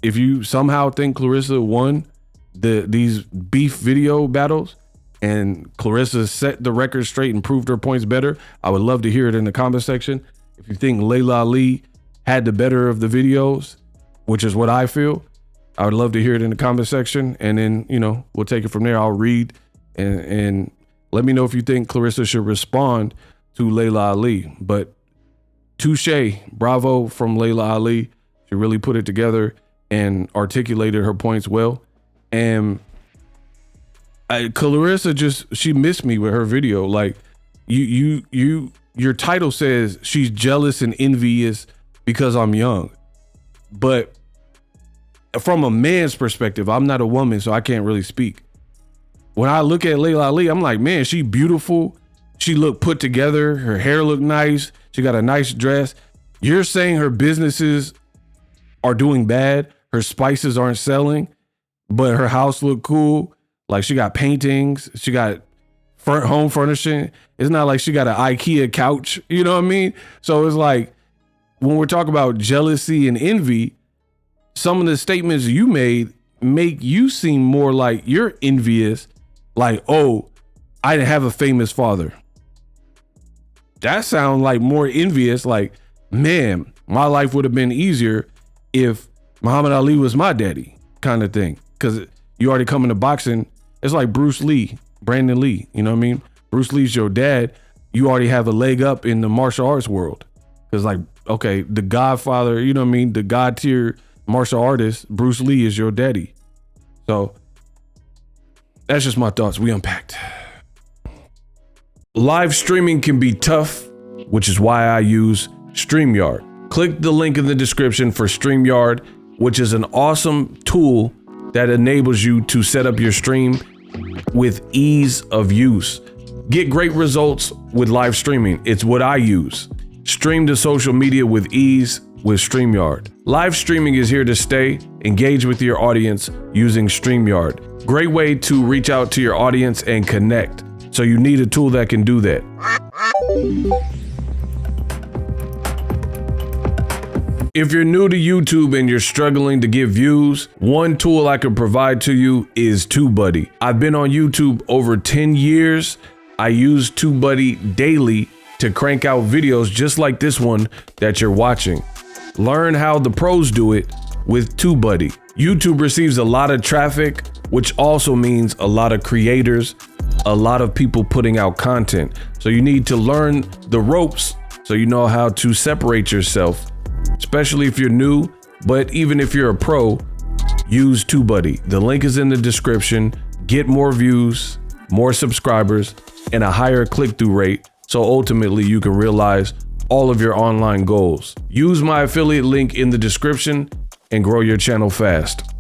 if you somehow think Claressa won these beef video battles and Claressa set the record straight and proved her points better, I would love to hear it in the comment section. If you think Laila Ali had the better of the videos, which is what I feel, I would love to hear it in the comment section. And then, we'll take it from there. I'll read and let me know if you think Claressa should respond to Laila Ali. But touche, bravo from Laila Ali. She really put it together and articulated her points well. And Claressa she missed me with her video. Like your title says she's jealous and envious because I'm young. But from a man's perspective, I'm not a woman, so I can't really speak. When I look at Laila Ali, I'm like, man, she beautiful. She looked put together. Her hair looked nice. She got a nice dress. You're saying her businesses are doing bad. Her spices aren't selling, but her house look cool. Like she got paintings, she got home furnishing. It's not like she got an IKEA couch, you know what I mean? So it's like, when we're talking about jealousy and envy, some of the statements you made make you seem more like you're envious. Like, oh, I didn't have a famous father. That sounds like more envious. Like, man, my life would have been easier if Muhammad Ali was my daddy, kind of thing. Because you already come into boxing. It's like Bruce Lee, Brandon Lee. You know what I mean? Bruce Lee's your dad. You already have a leg up in the martial arts world. Because like, okay, the Godfather, you know what I mean? The God tier martial artist, Bruce Lee is your daddy. So that's just my thoughts. We unpacked. Live streaming can be tough, which is why I use StreamYard. Click the link in the description for StreamYard, which is an awesome tool that enables you to set up your stream with ease of use. Get great results with live streaming. It's what I use. Stream to social media with ease with StreamYard. Live streaming is here to stay. Engage with your audience using StreamYard. Great way to reach out to your audience and connect. So you need a tool that can do that. If you're new to YouTube and you're struggling to get views, one tool I can provide to you is TubeBuddy. I've been on YouTube over 10 years. I use TubeBuddy daily to crank out videos just like this one that you're watching. Learn how the pros do it with TubeBuddy. YouTube receives a lot of traffic, which also means a lot of creators, a lot of people putting out content. So you need to learn the ropes so you know how to separate yourself, especially if you're new, but even if you're a pro, use TubeBuddy. The link is in the description. Get more views, more subscribers, and a higher click-through rate. So ultimately you can realize all of your online goals. Use my affiliate link in the description and grow your channel fast.